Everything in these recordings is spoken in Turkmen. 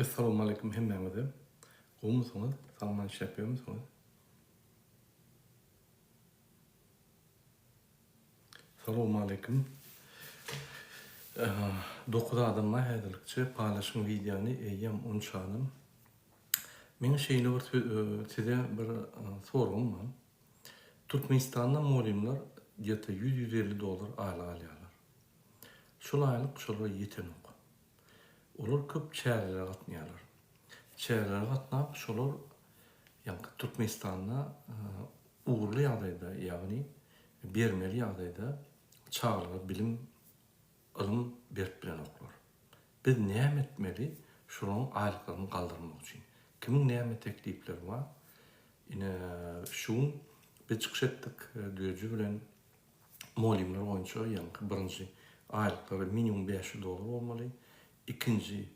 Assalamu alaikum hemmeňize. Gummusyňyz, salman şäpýärmiňiz? Assalamu alaikum. 9 adamma häzirlikçe palaşyň videony eýýäm unçanym. Meň şeýle bir size bir sorgum bar. Türkmenistanda molimler ýeta $100-150 aýlyk alýarlar. Şol aýlyk şolara ýetenok. Olar köp çäreler gatnaýarlar. Çäreler gatnap şolar ýa-ni Türkmenistanda uğurly ýagdaýda, ýagny bermeli ýagdaýda çağlar bilim ilm berip bilen oklar. Biz näme etmeli? Şonuň aýlyklaryny galdyrmak üçin. Kimiň näme teklipleri bar? Ine şuň biz çykyş etdik düýeci bilen molimler boýunça ýa-ni birinji aýlyklary minimum $500 bolmaly. İkinji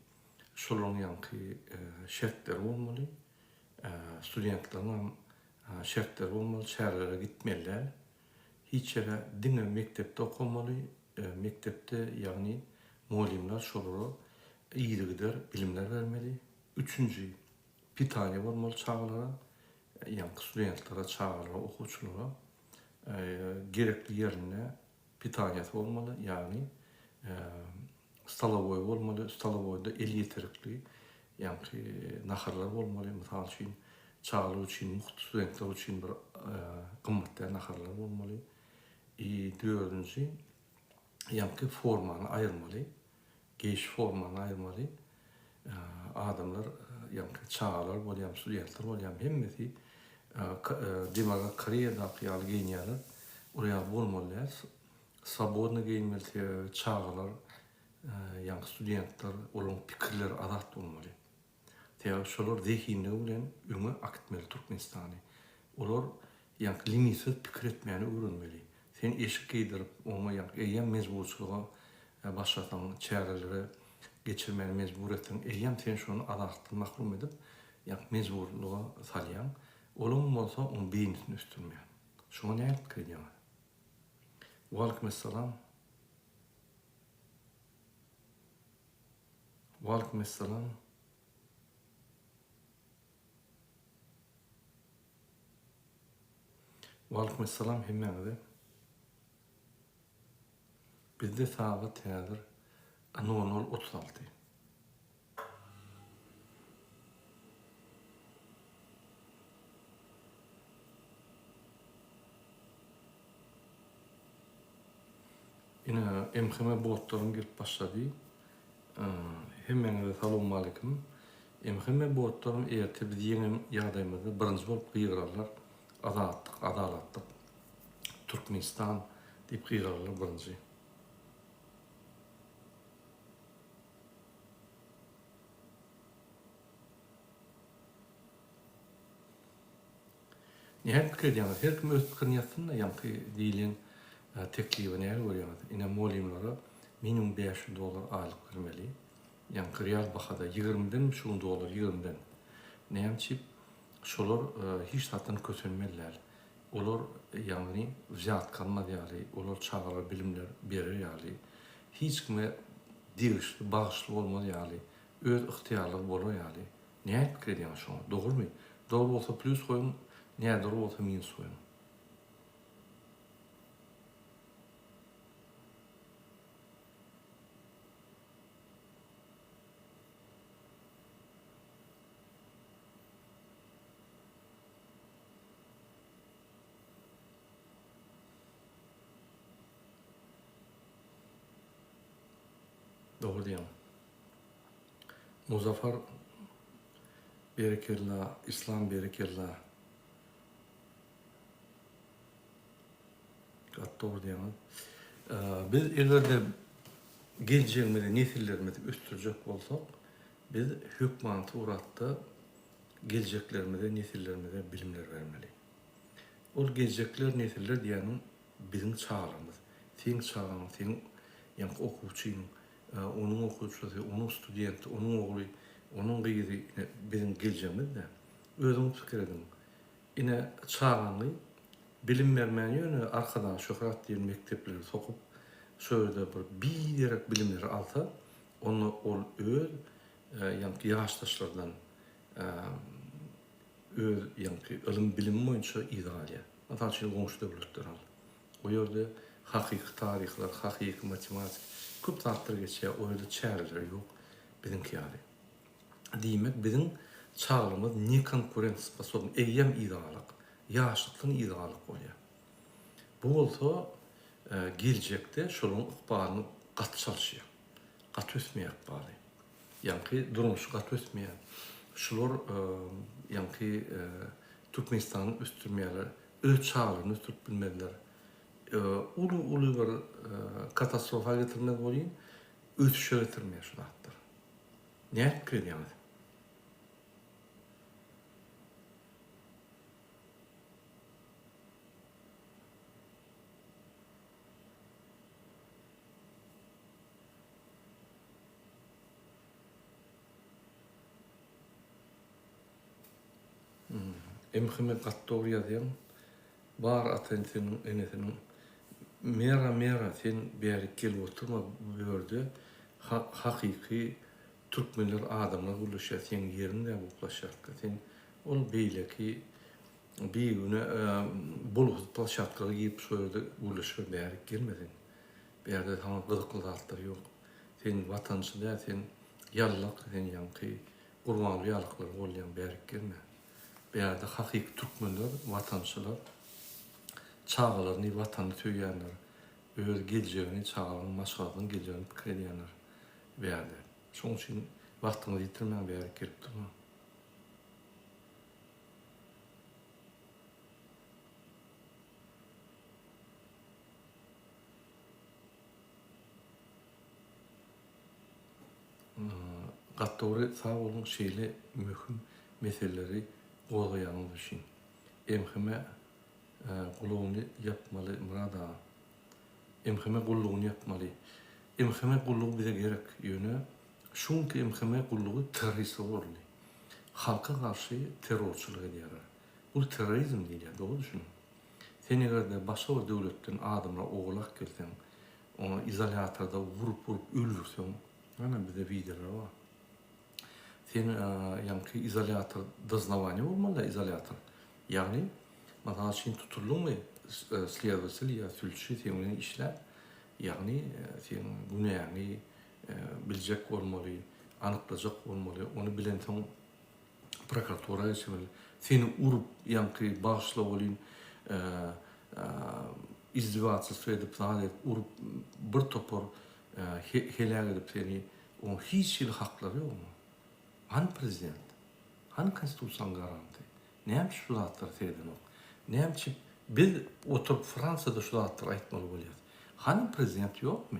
şolaryň ýa-ni şertleri bolmaly. Studentlaryň şertleri bolmaly, şäherlere gitmeliler. Hiç ýere diňe mektepde okamaly. Mektepde ýagny molimler şolara iýiligler, bilimler bermeli. Üçüncü pitanya bolmaly çağlara, ýa-ni studentlara, çağlara, okuwçylara gerekli ýerine pitanyasy bolmaly, ýagny stalovoy bolmaly, stalovoyda el ýeterikli, ýa-ni naharlar bolmaly. Mysal üçin çağlar üçin, muhty studentler üçin bir gymmatda naharlar bolmaly. Dördüncü ýa-ni formany aýyrmaly, geş formany aýyrmaly. Adamlar ýa-ni çağlar bolýan, studentler bolýan hemmesi diýmeli Koreýada ýaly giyinýärler. Oraya bolmalylar. Sabodny giyinmeli çağlar, ýa-ni studentler, olaryň pikirleri azat bolmaly. Täze şolar zehinligi bilen öňe akitmeli Türkmenistany. Olar ýa-ni limitsiz pikir etmäni öwrenmeli. Sen eşik giydirip, ona eýýäm mezburçylyga başlatan çärelere geçirmeli mezburiyetin eýýäm sen şonu azatdan mahrum edip, ýa-ni mezburlyga salýan. Olum bolsa onu beýnini üstürmeýän. Şoňa näme pikir edýän? Wa alaikumussalam. Wa alaikumussalam. Wa alaikumussalam hemmeňize. Bizde saat häzir 00:36. Ine MHM botlaryň gelip başlady. Hemmeňize salamu alaikum. MHM botlaryň ýerti biz ýeňi ýagdaýymyzda birinji bolup gyrarlar. Azatlyk, adalatlyk. Türkmenistan diýip gyrarlar birinji. Näme pikir edýär? Her kim öz pikirini ýatsyn da, ýa-ni diýilen teklibi näme görýär? Ine molimlara minimum $500 aýlyk bermeli. Ýa-ni real bahada 20'den $20, 20'den. Näme çip? Şolar hiç zatdan kösenmeliler. Olar ýagny zat kalmadýaly, olar çağlar bilimler berýärli. Hiç kime diýişli, bagyşly bolmadýaly, öz ihtiýarlygy bolýaly. Näme pikir edýär şoňa? Dogrymy? Dogry bolsa plus goýun, näme dogry bolsa minus goýun. Doğru diýem. Muzaffar berekellah, İslam berekellah. Doğru diýem. Biz elbette geleceğimizi, nesillerimizi üstürecek bolsak, biz hükmanatı uğratda geleceklerimize, nesillerimize bilimler vermeli. O gelecekler, nesiller diýenim bizim çağlarımız. Seň çağlaryň, seň ýa-ni okuwçyň, onun okuwçysy, onun studenti, onun ogly, onun gyzy bizim geleceğimiz de özüňiz pikir edin. Ine çağany bilim bermäni ýöne arkadan şöhret diýen mektepleri sokup şöyle bir direk bilimleri alsa, onu ol öz ýa-ni ýaşdaşlardan öz ýa-ni ilim bilim boýunça idealiýa. Matal üçin goňşy döwletler al. O ýerde hakyky taryhlar, hakyky matematik köp tartlar geçýär. O ýerde çäreler ýok. Bizimki ýaly. Diýmek biziň çağlymyz ne konkurent sposob, eýem idealyk, ýaşlykdan idealyk bolýar. Bu bolsa geljekde şolun ykbalyny gat çalşýar. Gat ösmeýär bary. Ýa-ni durmuş gat ösmeýär. Şular ýa-ni Türkmenistanyň östürmeýärler, öz çağlaryny östürip bilmediler. Uly bir katastrofa getirmek bolýan, ötüşe getirmeýär şu zatlar. Näme kirýär? Emhime gattory ýazýan bar atentiniň enesiniň mera sen bäri kelip oturma bu ýerde hakyky türkmenler adamlar gurulşýar sen ýerinde guplaşýar. Sen ol beýleki bir güne bulup plaşatkaga giyip şöyle gurulşyp bäri gelmedin. Bäri tamam gyzykly zatlar ýok. Sen watançy da sen ýallyk sen ýa-ni gurbanly ýalyklar bolýan bäri gelme. Bäde hakyky türkmenler, watançylar çağlaryny watany töýýänler, öz geljegini çağlaryny, maşgalyny geljegini pikir edýänler bäde. Şoň üçin wagtyny ýitirmän bäri kelip durma. Gattory sağ bolun şeýle möhüm meseleleri gozaýanyň üçin. Emhime gulugyny yapmaly murada. Emhime gulugyny yapmaly. Emhime gulugy bize gerek ýöne. Şunky emhime gulugy terörist boldy. Halka garşy terrorçylyk edýär. Bu terrorizm diýilýär, dogry düşün. Sen egerde başga bir döwletden adamlar oglak gelsen, onu izolatorda vurup öldürsen, mana bize videolar var. Sen ýa-ni izolator doznawanie bolmaly, izolator. Ýagny matal üçin tutulmaly, следователь ýa sülçi sen bilen işläp, ýagny sen günäni biljek bolmaly, anyklajak bolmaly, onu bilen soň prokuratura ýeşmeli. Seni urup ýa-ni başla bolýan izdivasy edip sadet urup bir topor helak edip seni o hiç haklary ýokmy? Han prezident, han konstitusiýan garanty. Näme şu zatlar sedin ok? Näme biz oturup Fransada şu zatlar aýtmaly bolýar. Han prezident ýokmy?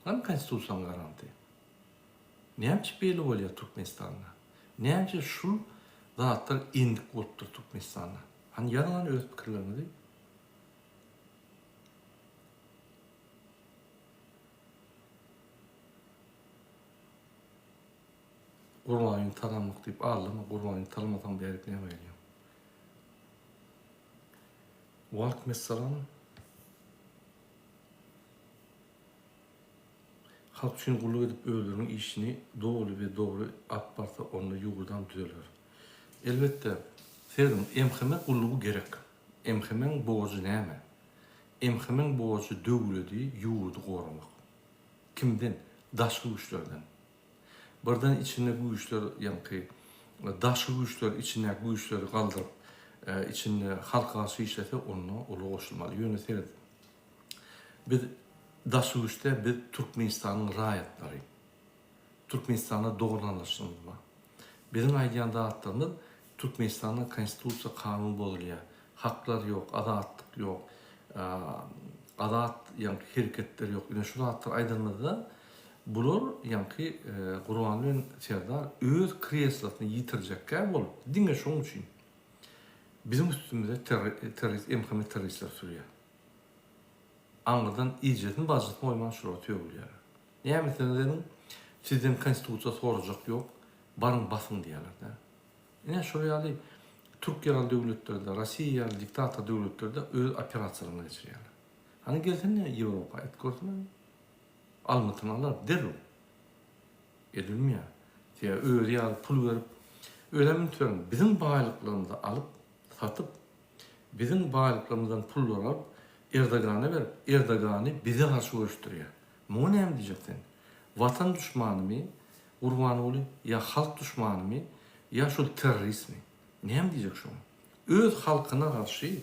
Han konstitusiýan garanty. Näme beýle bolýar Türkmenistanda? Näme şu zatlar indik bolupdyr Türkmenistanda? Han ýaralan öz pikirlerini Gurbaňy taramlyk diýip aldyma, gurbaňy taramadan berip näme edýär? Walk mesalan halk üçin gullyk edip öldürmek işini dogry apbarsa onu ýugurdan düzeler. Elbetde ferdim emhime gullygy gerek. Emhimeň boğazy näme? Emhimeň boğazy döwleti ýurdy goramak. Kimden? Daşky güýçlerden. Birden içinde bu güýçler ýa-ni daşky güýçler içine bu güýçleri galdyryp içinde halk garşy işlese onu uly goşulmaly. Ýöne seret. Biz daşky güýçde biz Türkmenistanyň raýatlary. Türkmenistana dogranlaşymyz bar. Biziň aýdýan zatlarymyz Türkmenistanyň konstitusiýa kanun bolýar. Haklar ýok, adatlyk ýok. Adat ýa-ni hereketler ýok. Ýöne şu zatlar aýdylmada bular ýa-ni Gurbanly Serdar öz kreslasyny ýitirjekkä bolup, diňe şoň üçin. Bizim üstümizde terörist, emhime teröristler sürüyor. Anladan iyicetin bazıtma oyman şurada tüyülüyor. Näme etdiňiz? Sizden konstitusiýa sorajak ýok, barın basın diýerler da. Ine şoýaly Türk ýaly döwletlerde, Rossiýa ýaly diktator döwletlerde öz operasiýalaryny geçirýärler. Hani gelsen Ýewropa etgörtme? Almatynalar derru. Edilmeýär. diye öyle ýaly pul berip ölemin türün bizim baýlyklarymyzy alıp satyp bizim baýlyklarymyzdan pullar alıp Erdogana berip Erdogany bize garşy gösterýär. Muňa näme diýjeksin? Vatan düşmanymy, Gurbanoğlu ya halk düşmanymy, ya şu teröristmi? Näme diýjek şu? Öz halkyna garşy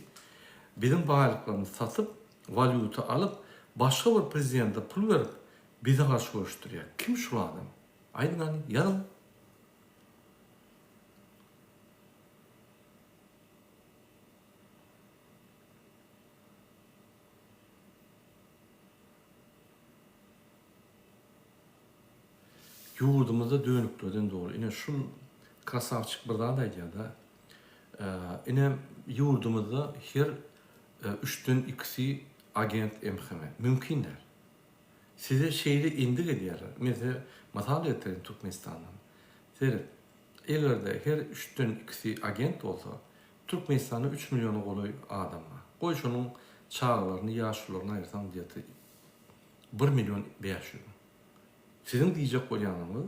bizim baýlyklarymyzy satyp, valyuta alıp, başga bir prezidente pul berip bize garşy gösterýär. Kim şu adam? Aýdyn, ýaram. Yurdumuzda dönüklerden doğru. Yine şu krasavçık bir daha da da. Yine yurdumuzda her 3'ten 2'si agent emheme. Mümkün değil. Size şeyle indik ediyorlar. Mesela masal getirin Türkmenistan'dan. Seyret. Elerde her 3'ten 2'si agent olsa Türkmenistan'da 3 milyonu kolay adam var. Koy şunun çağlarını, yaşlılarını ayırsam diye 1 milyon 500. Sizin diyecek bolýanyňyz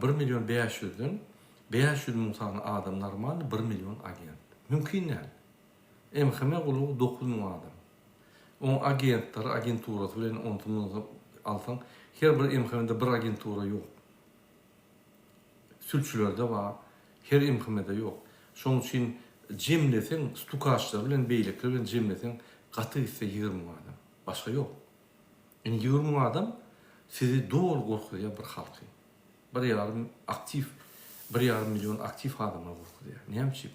1 milyon 500'den 500 bin tane adam normal 1 milyon agent. Mümkün näl. Emheme gulu 9 bin adam. O agentler, agentura bilen ontuňyzy alsaň, her bir emhemede bir agentura ýok. Sülçülerde var, her emhemede ýok. Şoň üçin jemleseň, stukaçlar bilen beýlekler bilen jemleseň gaty ise 20 adam. Başga ýok. Yani 20 adam sizi doğru korkuyor bir halkı. 1,5 aktif, 1,5 milyon aktif adamlar korkuyor. Näme üçin?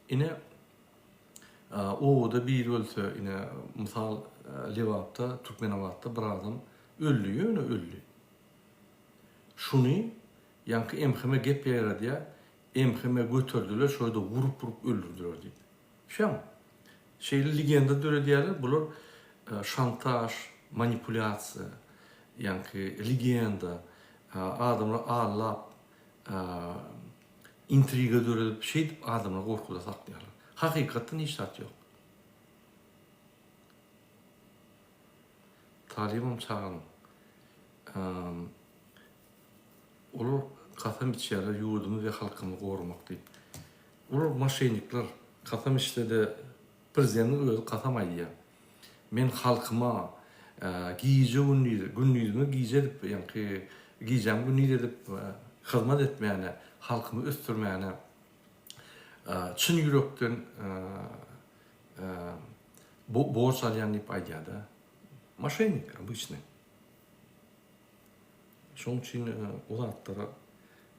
Ine o da bir ölse, ine misal Lewapda, Türkmenawatda bir adam öldü, öldü. Şunu yankı emheme gep ýere diye emheme götürdüler, şöyle vurup öldürdüler diýip. Şam. Şeyli legenda döre diýerler, bular şantaj, manipulasiýa, yankı legenda, adamlar ağlap, intriga dörelip şey adamlar korkuda saklaýarlar. Hakykatda hiç tat yok. Talibim çağırın. Olur kasam içeri yurdumu ve halkımı korumak deyip. Olur maşenikler kasam işledi prezidentin özü kasam aýdýar. Men halkyma giyici günlüğümü giyici edip, yani giyeceğim günlüğü edip, hizmet etmeyene, halkımı östürmeyene, çın yürekten borç alayan deyip aýdýar da. Maşenik, обычный. Şoň üçin o zatlara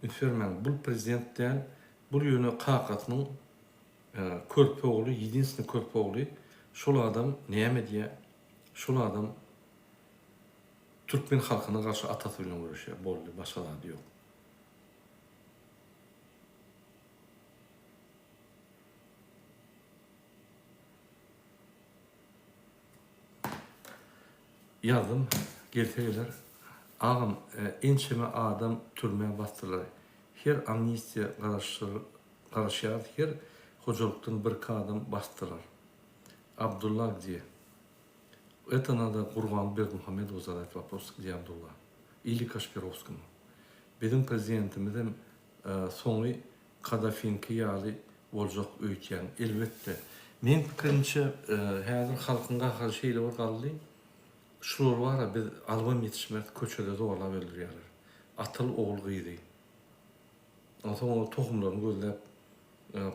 ünsürmen, bu prezidentden, bu ýöne kakatynyň körpe oğlu, 7-nji körpe oğlu, şol adam näme diýe, şol adam Türkmen halkyna garşy atasy bilen görüşýär, boldy, başga da ýok. Yazdım, gelseler, ağam, ençeme adam türmeye bastırlar. Her amnistiya karışýar, her hocalıktan bir adam bastırlar. Abdullah diye. Это надо Курбанбек Мухаммедову задать вопрос, где Абдулла. Или Кашпировскому. Bizim prezidentimizden soňy Kadafinki ýaly boljak öýtýän. Elbetde. Men pikirimçe häzir halkyňga garşy şeýle bir galdy. Şular var, biz albam yetişmek köçede zorlap öldürýärler. Atyl oğul gyýdy. Ondan tohumlaryny gözläp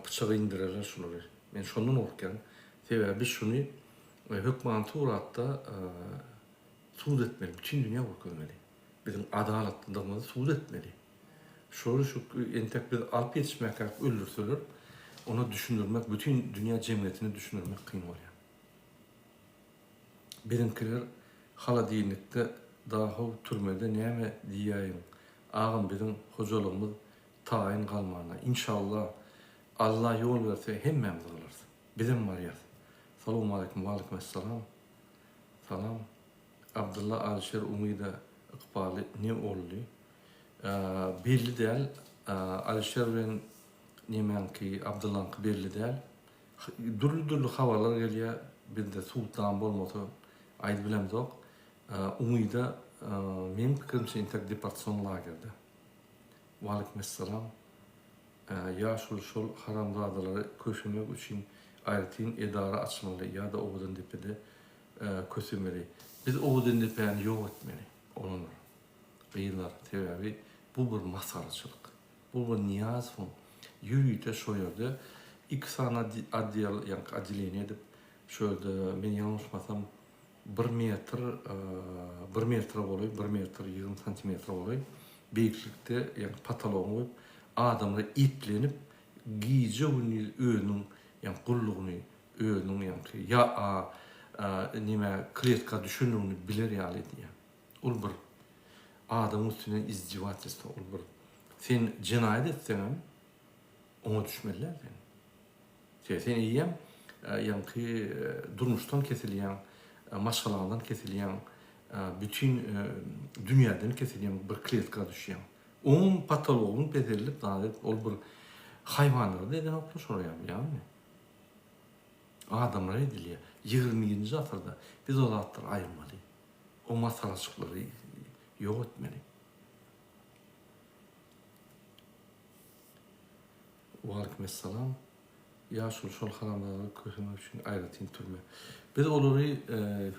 bıçagy indirerler şulary. Men şondan orkan, sebäbi şunu hökümet uğratda suud etmeli. Bütün dünya görmeli. Bizim adalatlılığımızı suud etmeli. Şöyle şu entek bir alıp yetişmek öldürseler, onu düşündürmek, bütün dünya cemiyetini düşündürmek kıyım oluyor. Bizimkiler hala dinlikte daha türmede näme diýäýin. Ağam bizim hocalığımız taýin kalmana. İnşallah Allah yol verse hemmemiz alırız. Bizim var ya. Salamu aleykum ve aleyküm esselam. Salam. Abdullah Alişer Umida Iqbali ne oldu? Belli değil. Alişer ve Nemenki Abdullah'ın belli değil. Durlu havalar geliyor. Bir de sultan bolmasa aýdyp bilemzok. Umida men pikirimçe intek deportasyon lagerde. Waleykümselam. Ya şol haramzadaları köşemek için ayrıtın edara açmalı ya da oğudun dipede kösümeli. Biz oğudun dipeni yok etmeli. Onun beyler tevavi bu bir masarçılık. Bu bir niyaz fon. Yürüyte şoyardı. İki sana adiyal yani adilini edip şöyle men yanlışmasam 1 metr 1 metre oluyor, 1 metre 20 santimetre oluyor. Büyüklükte yani pataloğunu koyup adamla iplenip giyce önün yani kulluğunu önün yani ya nime kletka düşündüğünü bilir yani diye. Ol bir adamın üstüne izdivat etse ol bir. Sen cinayet etsen ona düşmeliler yani. Sen iyiyem yani durmuştan kesiliyen maşalardan kesiliyen bütün dünyadan kesiliyen bir kletka düşüyen. Onun patoloğunun bedelip daha ol bir hayvanları da eden okmuş oraya yani. Adamlar ediliyor. 20. asırda biz o zatları ayırmalı. O masaraçıkları yok etmeli. Waleykümselam. Ya şol haramları köşemek için ayrıtın türme. Biz onları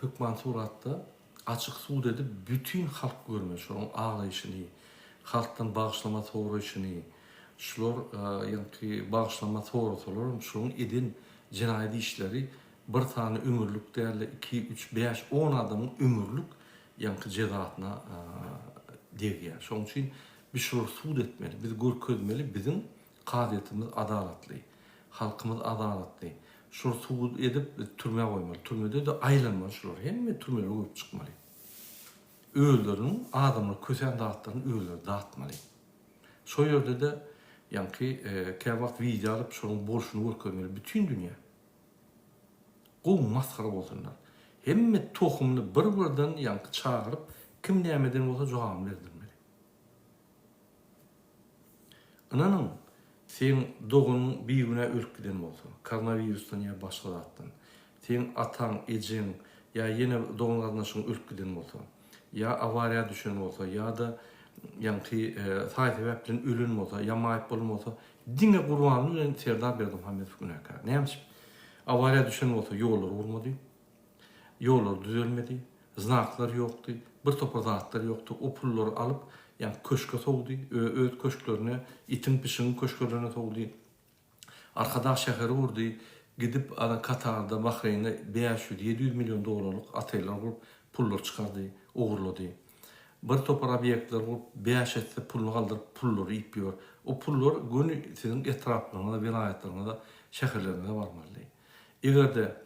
hükman suratda açık suud edip bütün halk görmüş. Onun ağlayışını, halktan bağışlama soğuruşunu, şular yani bağışlama soğurular, şunun edin cinayeti işleri bir tane ömürlük değerli 2, 3, 5, 10 adamın ömürlük yani cezasına değer. Şunun için bir şular suud etmeli, biz görkezmeli, bizim kadetimiz adaletli, halkımız adaletli. Şular suud edip türmeye koymalı, türmede de aylanmalı şular, hem türmeye koyup çıkmalı. Öğülerin, adamın kösen dağıtlarının öğüleri dağıtmalı. Şu yerde de yani kevakt video alıp şunun borçunu görkezmeli, bütün dünya. O maskara olsunlar. Hem tohumunu bir-birden yani çağırıp kim neyemeden olsa cevabını verdirmeli. Ananın sen doğunun bir güne ölüp giden olsa, koronavirüsten ya başka zattan, sen atan, ecin ya yine doğumlarından sonra ölüp giden olsa, ya avariya düşen olsa ya da yani say sebeplerin ölün olsa, ya mayıp olun olsa, dine kurbanını ben Serdar Berdim Hamid Günekar. Neymiş? Avariya düşen olsa yollar vurmadı, yollar düzelmedi, znaklar yoktu, bir topa zatlar yoktu. O pulları alıp yani köşke soğudu, öğüt köşklerine, itin pişinin köşklerine soğudu. Arkadaş şehri vurdu, gidip Katar'da, Bahreyn'de 500-700 milyon dolarlık ataylar vurup pullar çıkardı, uğurladı. Bir topar obyektler vurup 5 etse pulunu kaldırıp pulları ipiyor. O pullar günü sizin etraflarına da, vilayetlerine da, şehirlerine de varmalı. Eğer de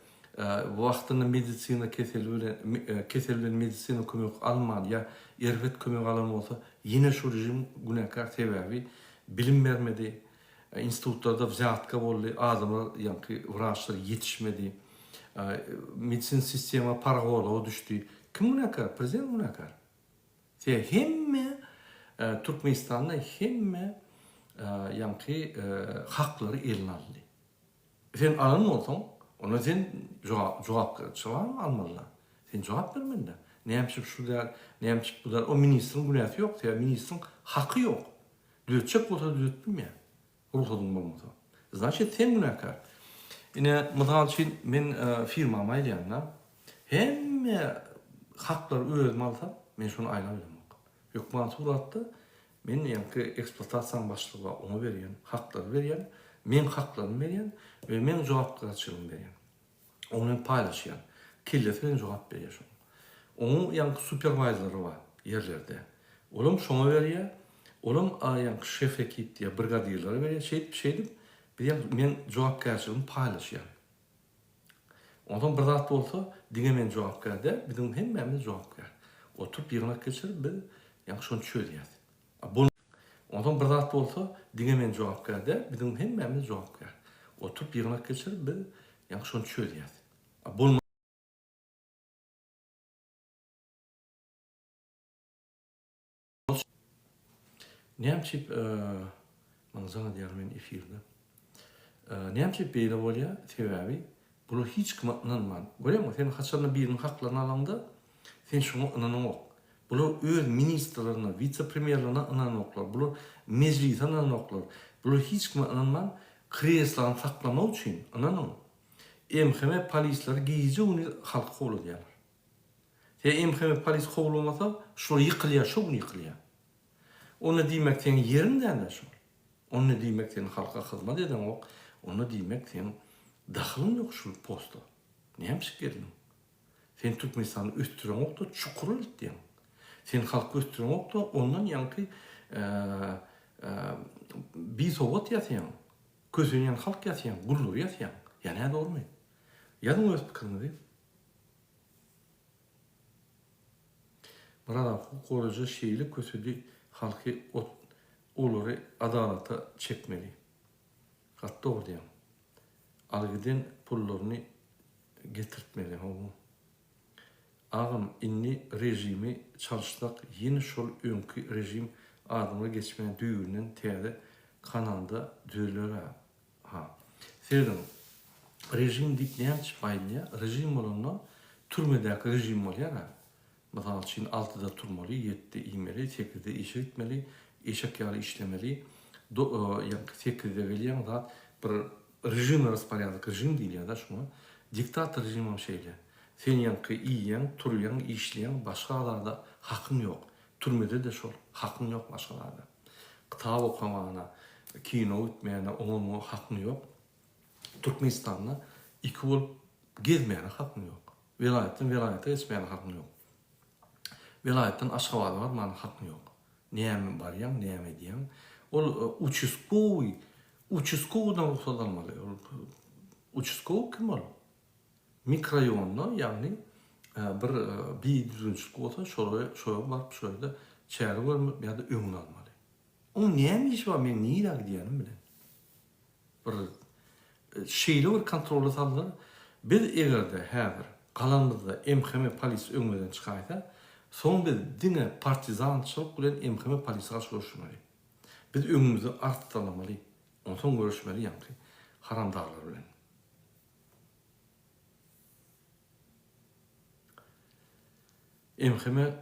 vaxtında medisina kesilbilen medisina kömek alman ya ervet kömek alan olsa yine şu rejim günekar sebebi bilim vermedi. İnstitutlarda vzatka oldu, adamlar yani vraçlar yetişmedi. Medisin sistemi paragola düştü. Kim günekar? Prezident günekar. Hem Türkmenistan'da hem yani hakları eline aldı. Sen alan olsan ona sen cevap çalan almalılar. Sen cevap vermeliler. Ne yapıp şurada, ne yapıp bu da o ministrin günahı yok. Ya ministrin hakkı yok. Düzeltecek olsa düzeltmiyor. Ruhladın olmasa. Значит sen günahkar. Yine mıdal için ben firmama aylayanlar hem hakları öğretme alsam ben şunu aylamıyorum. Yok bana suratta men yani eksploatasyon başlığı onu veriyen, hakları veriyen, men haklarını veriyen ve men cevapçılığını veriyen. Onu paylaşan, killetilen cevap veriyor. Onun yani supervisor'ı var yerlerde. Oğlum şuna veriyor, oğlum yani şef ekip diye brigadierleri veriyor, şeydi, bir yani men cevapçılığını paylaşan. Ondan bir zat olsa, dine men cevap verdi, bizim hemmemiz cevap ver. Oturup yerine geçirip bir yani şunu çözüyor. Ondan bir zat olsa, dine men cevap verdi, bizim hemmemiz cevap ver. Oturup yerine geçirip bir yani şunu çözüyor. Nemçip manzana diyelim efirde. Nemçip beyle oluyor sebebi bunu hiç kımatlanman. Görüyor musun? Sen haçanın birinin haklarını alanda sen şunu inanın yok. Bular öz ministrlarına, vice-premierlerine inanoklar. Bular meclise inanoklar. Bular hiç kime inanman kreslarını saklamak için inanan. Emheme polisler giyince onu halka kolu diyorlar. Emheme polis kovulmasa şunu yıkılıyor, şunu yıkılıyor. Onu demekten yerinden de şu. Onu demekten halka hizmet eden o. Onu demekten dahilin yok şu posta. Neymiş gelin? Sen Türkmenistan'ı üstüren okta çukuru ettin. Sen halkı üstüren okta ondan yankı bir soğut yatyan. Közünyen halk yatyan, gurlur yatyan. Yani doğru mu? Yadın öz fikrini değil. Burada hukuk korucu şeyli kösüdü halkı oluru adalata çekmeli. Hatta oradan. Algıdan pullarını getirtmeli. Ağam inni rejimi çalıştık. Yeni şol önkü rejim adımı geçmeyen düğünün teyde kanalda düğülür. Serden rejim dikleyen çıpaylıya rejim olanla türmedeki rejim oluyor. Mesela Çin 6'da turmalı, 7'de iğmeli, 8'de işe gitmeli, eşek yağı işlemeli, 8'de geliyen da bir rejim распорядок, rejim değil ya da şunu, diktatör rejimim şeyle. Sen yankı iyiyen, turuyan, işleyen başkalarda hakkın yok. Türmede de şol, hakkın yok başkalarda. Kitap okumana, kino ütmeyene, onun hakkın yok. Türkmenistan'da iki olup gezmeyene hakkın yok. Velayete geçmeyene hakkın yok. Velayetten Aşgabat'a var, bana hakkın yok. Neyem var yan, neyem ediyen. O uçuskovu'dan ruhsat almalı. Uçuskovu kim var? Mikrorayonda, yani bir düzünçlük olsa şöyle var, şöyle de çeyre var ya da ömün almalı. O neyem iş var, ben niye gidiyenim bile. Bir şeyle bir kontrolü saldılar. Biz eğer de her kalanımızda emheme polis ömreden çıkayda, son bir dine partizançılık bilen emheme polisi karşı görüşmeli. Biz ömrümüzü arttırmalı. Ondan sonra görüşmeli yani. Haram dağlar bilen. Emheme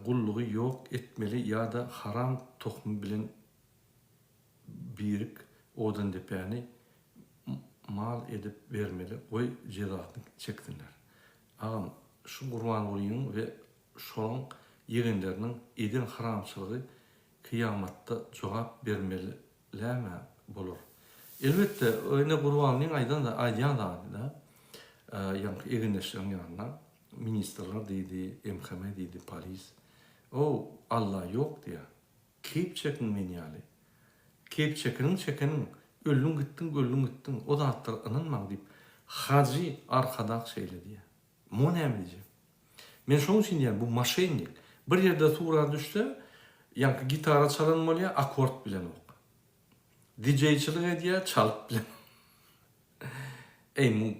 kulluğu yok etmeli ya da haram tohumu bilen birik odan depeni mal edip vermeli. Oy cezasını çektinler. Ağam şu kurban olayım ve şonun yeğenlerinin edin haramçılığı kıyamatta cevap vermelilerme bulur. Elbette öyle kurbanlığın aydan da yani eğenleştiren yanına ministerler dedi, MHM dedi, polis. O Allah yok diye. Keyip çekin beni yani. Keyip çekenin. Öldün gittin. O da hatta inanmam deyip. Hacı arkadan şeyle diye. Mon emrici. Men şunun için yani bu maşenlik. Bir yerde tuğra düştü. Yani gitara çalınmalı ya akort bilen ok. DJ'çilik ediyor çalıp bilen. Bu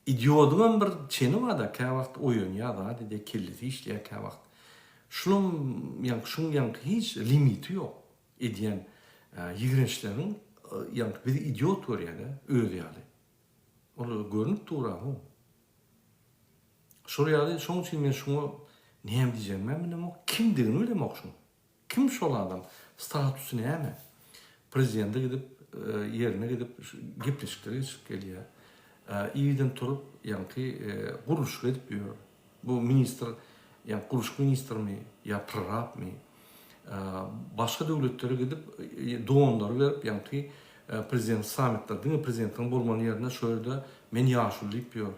idiotun bir çeni var da ka vakt oyun ya da dedi kirlisi işleyen ka vakt. Şunun hiç limiti yok. Ediyen yigrençlerin bir idiot var yani öyle yani. Onu görünüp tuğra o. Şuraya şunun için ben şunu neyem diyeceğim ben bilmem o kimdiğini öyle mi okşun? Kim şol adam? Statüsü ne mi? Prezidente gidip yerine gidip gepleşikleri çıkıp geliyor. İyiden turup yani kuruluş edip diyor. Bu minister yani kuruluş minister mi ya prorab mi? Başka devletlere gidip doğumları verip yani prezident sametler değil mi? Prezidentin bulmanın yerine şöyle de men yaşlı deyip diyor.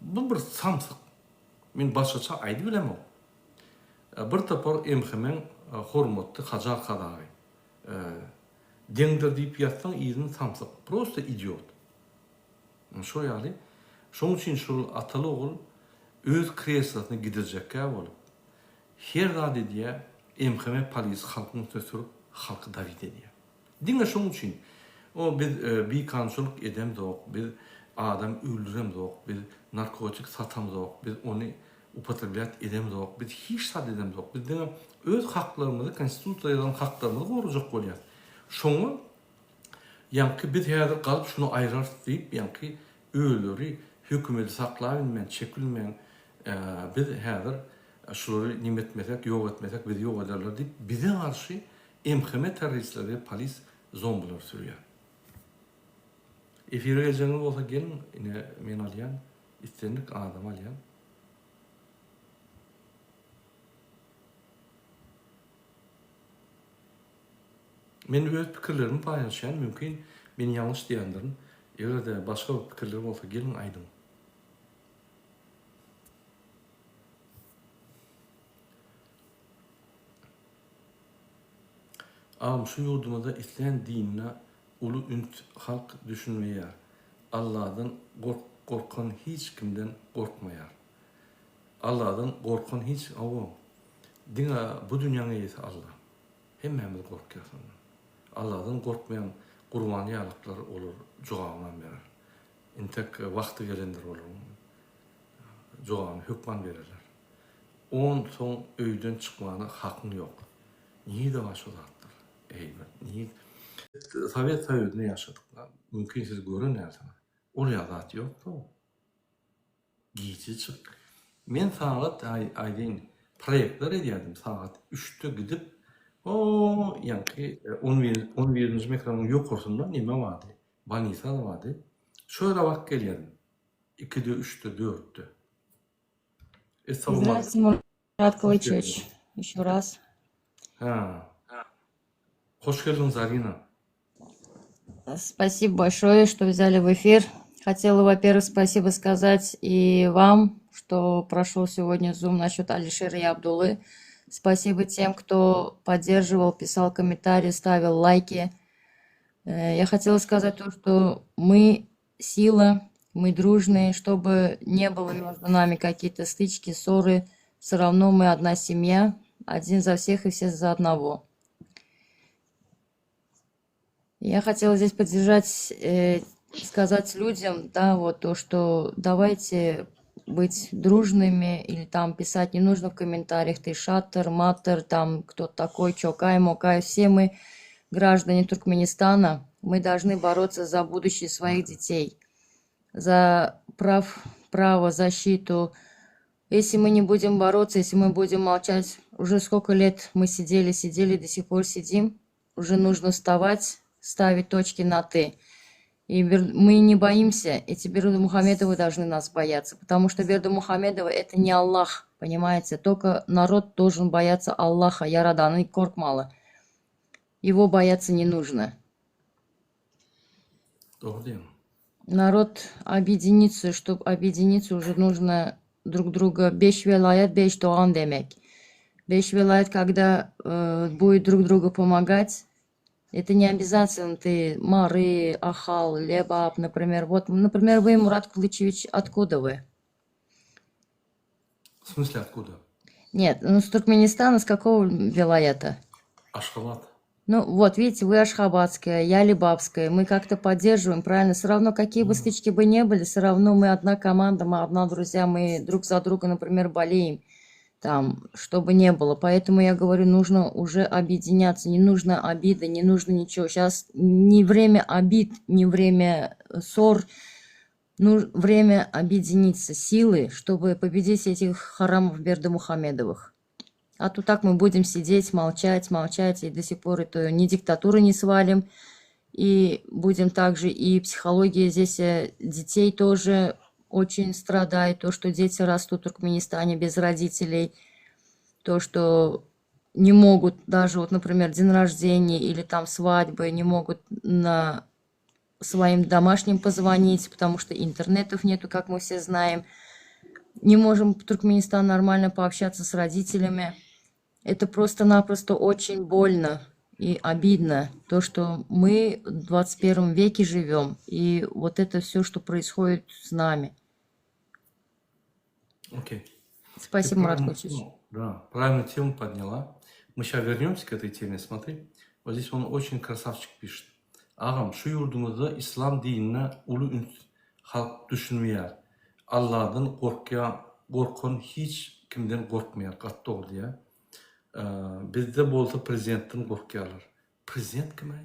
Bu bir samsık. Men başkaça aydı bilemem. Bir tapar emhemen hormatlı hacar kadari. Dengdir deyip yatsan iyinin samsık. Prosta idiot. Şu yani. Şunun için şu atalı oğul öz kreasını gidecek ya olup. Her dadi diye emheme polis halkın sürüp halkı davet ediyor. Dinle şunun için. O bir kançılık edem de yok. Bir adam öldürem de yok. Bir narkotik satam da yok. Biz onu upotrebliyat edem de yok. Biz hiç sad edem de yok. Biz dinle öz haklarımızı, konstitusiyadan haklarımızı koruyacak oluyor. Şunu yankı biz her kalıp şunu ayırar deyip yankı ölürü hükümeti saklayabilmeyen, çekilmeyen biz her şuları nimetmesek, yok etmesek bizi yok ederler deyip bize karşı emkeme teröristleri, polis, zombiler sürüyor. Efire geleceğiniz olsa gelin, yine men alayan, istendik adam alayan. Men öz pikirlerimi paylaşan, mümkün beni yanlış diyenlerin, eğer de başka bir pikirlerim olsa gelin aydın. Ağam şu yurdumuzda İslam dinine ulu ünt halk düşünmeyar. Allah'dan korkan hiç kimden korkmayar. Allah'dan korkan hiç avu. Dine bu dünyanın iyisi Allah. Hemmemiz korkuyorsun. Allah'dan korkmayan kurbaniyalıklar olur, cevabından verir. İntek vakti gelendir olur. Cevabını hükman verirler. On son öyden çıkmana hakkın yok. Niye de baş odaktır? Eyvallah. Niye? Sovyet Sovyet'ini yaşadık. Mümkün siz görün nersiniz. Oraya zat yok da o. Giyici çık. Men saat aydın proyektler ediyordum. Saat 3'te gidip o yani 11. mekranın yok olsundan nime vardı. Banisa da vardı. Şöyle bak geliyordum. 2'de, 3'te, 4'te. Здравствуйте, Мурат Калычевич. Еще раз. Ha. Hoş geldin Zarina. Спасибо большое, что взяли в эфир. Хотела, во-первых, спасибо сказать и вам, что прошел сегодня Zoom насчет Алишера и Абдуллы. Спасибо тем, кто поддерживал, писал комментарии, ставил лайки. Я хотела сказать то, что мы сила, мы дружные, чтобы не было между нами какие-то стычки, ссоры. Все равно мы одна семья, один за всех и все за одного. Я хотела здесь поддержать, сказать людям, да, вот то, что давайте быть дружными или там писать не нужно в комментариях ты шатер, матер, там кто такой, чокай, мокай. Все мы граждане Туркменистана, мы должны бороться за будущее своих детей, за право, защиту. Если мы не будем бороться, если мы будем молчать, уже сколько лет мы сидели, до сих пор сидим, уже нужно вставать, ставить точки на «ты». И мы не боимся, эти Бердымухамедовы должны нас бояться, потому что Бердымухамедовы — это не Аллах, понимаете? Только народ должен бояться Аллаха, Ярадана и Коркмала. Его бояться не нужно. Народ объединится, чтобы объединиться, уже нужно друг друга. Беш велаят, беш туган демек. Беш велаят, когда будет друг другу помогать. Это не обязательно ты Мары, Ахал, Лебаб, например. Вот, например, вы, Мурат Калычевич, откуда вы? В смысле откуда? Нет, ну с Туркменистана, с какого вилаята? Ашхабад. Ну вот, видите, вы ашхабадская, я лебабская. Мы как-то поддерживаем, правильно? Все равно, какие бы стычки бы не были, все равно мы одна команда, мы одна друзья, мы друг за друга, например, болеем. Там, чтобы не было. Поэтому я говорю, нужно уже объединяться, не нужно обиды, не нужно ничего. Сейчас не время обид, не время ссор, время объединиться, силы, чтобы победить этих харамов Бердымухамедовых. А то так мы будем сидеть, молчать, и до сих пор это ни диктатуры не свалим, и будем также, и психология здесь детей тоже очень страдает, то, что дети растут в Туркменистане без родителей, то, что не могут даже, вот, например, день рождения или там свадьбы, не могут на своим домашним позвонить, потому что интернетов нету, как мы все знаем. Не можем в Туркменистане нормально пообщаться с родителями. Это просто-напросто очень больно и обидно, то, что мы в 21 веке живем, и вот это все, что происходит с нами. Окей. Спасибо, Мурат Калычевич. Да, правильную тему подняла. Мы сейчас вернемся к этой теме. Смотри, вот здесь он очень красавчик пишет. Ağam, şu yurdumuzda İslam dinine ulu ünt halk düşünmeyer. Allah'dan korkan hiç kimden korkmayar. Kattı oldu ya. Bizde bolsa prezidentten korkuyorlar. Prezident kim ay?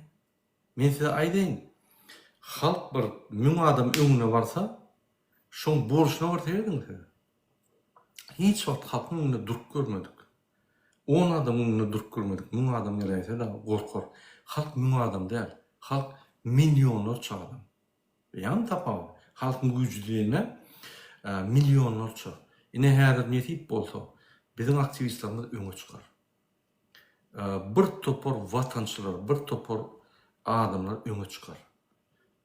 Men size aytayın. Halk bir 1000 adam önüne varsa, şun borçuna var teyedin size. hiç wagt halkyň önünde durup görmedik. 10 adam önünde durup görmedik. 1000 adam gelýärse de gorkar. Halk 1000 adam däl. Halk milyonlarça adam. Yan tapar. Halkyň güýçlüğine milyonlarça. Ine häzir netip bolsa, biziň aktivistlerimiz öňe çykar. Bir topar vatançylar, bir topar adamlar öňe çykar.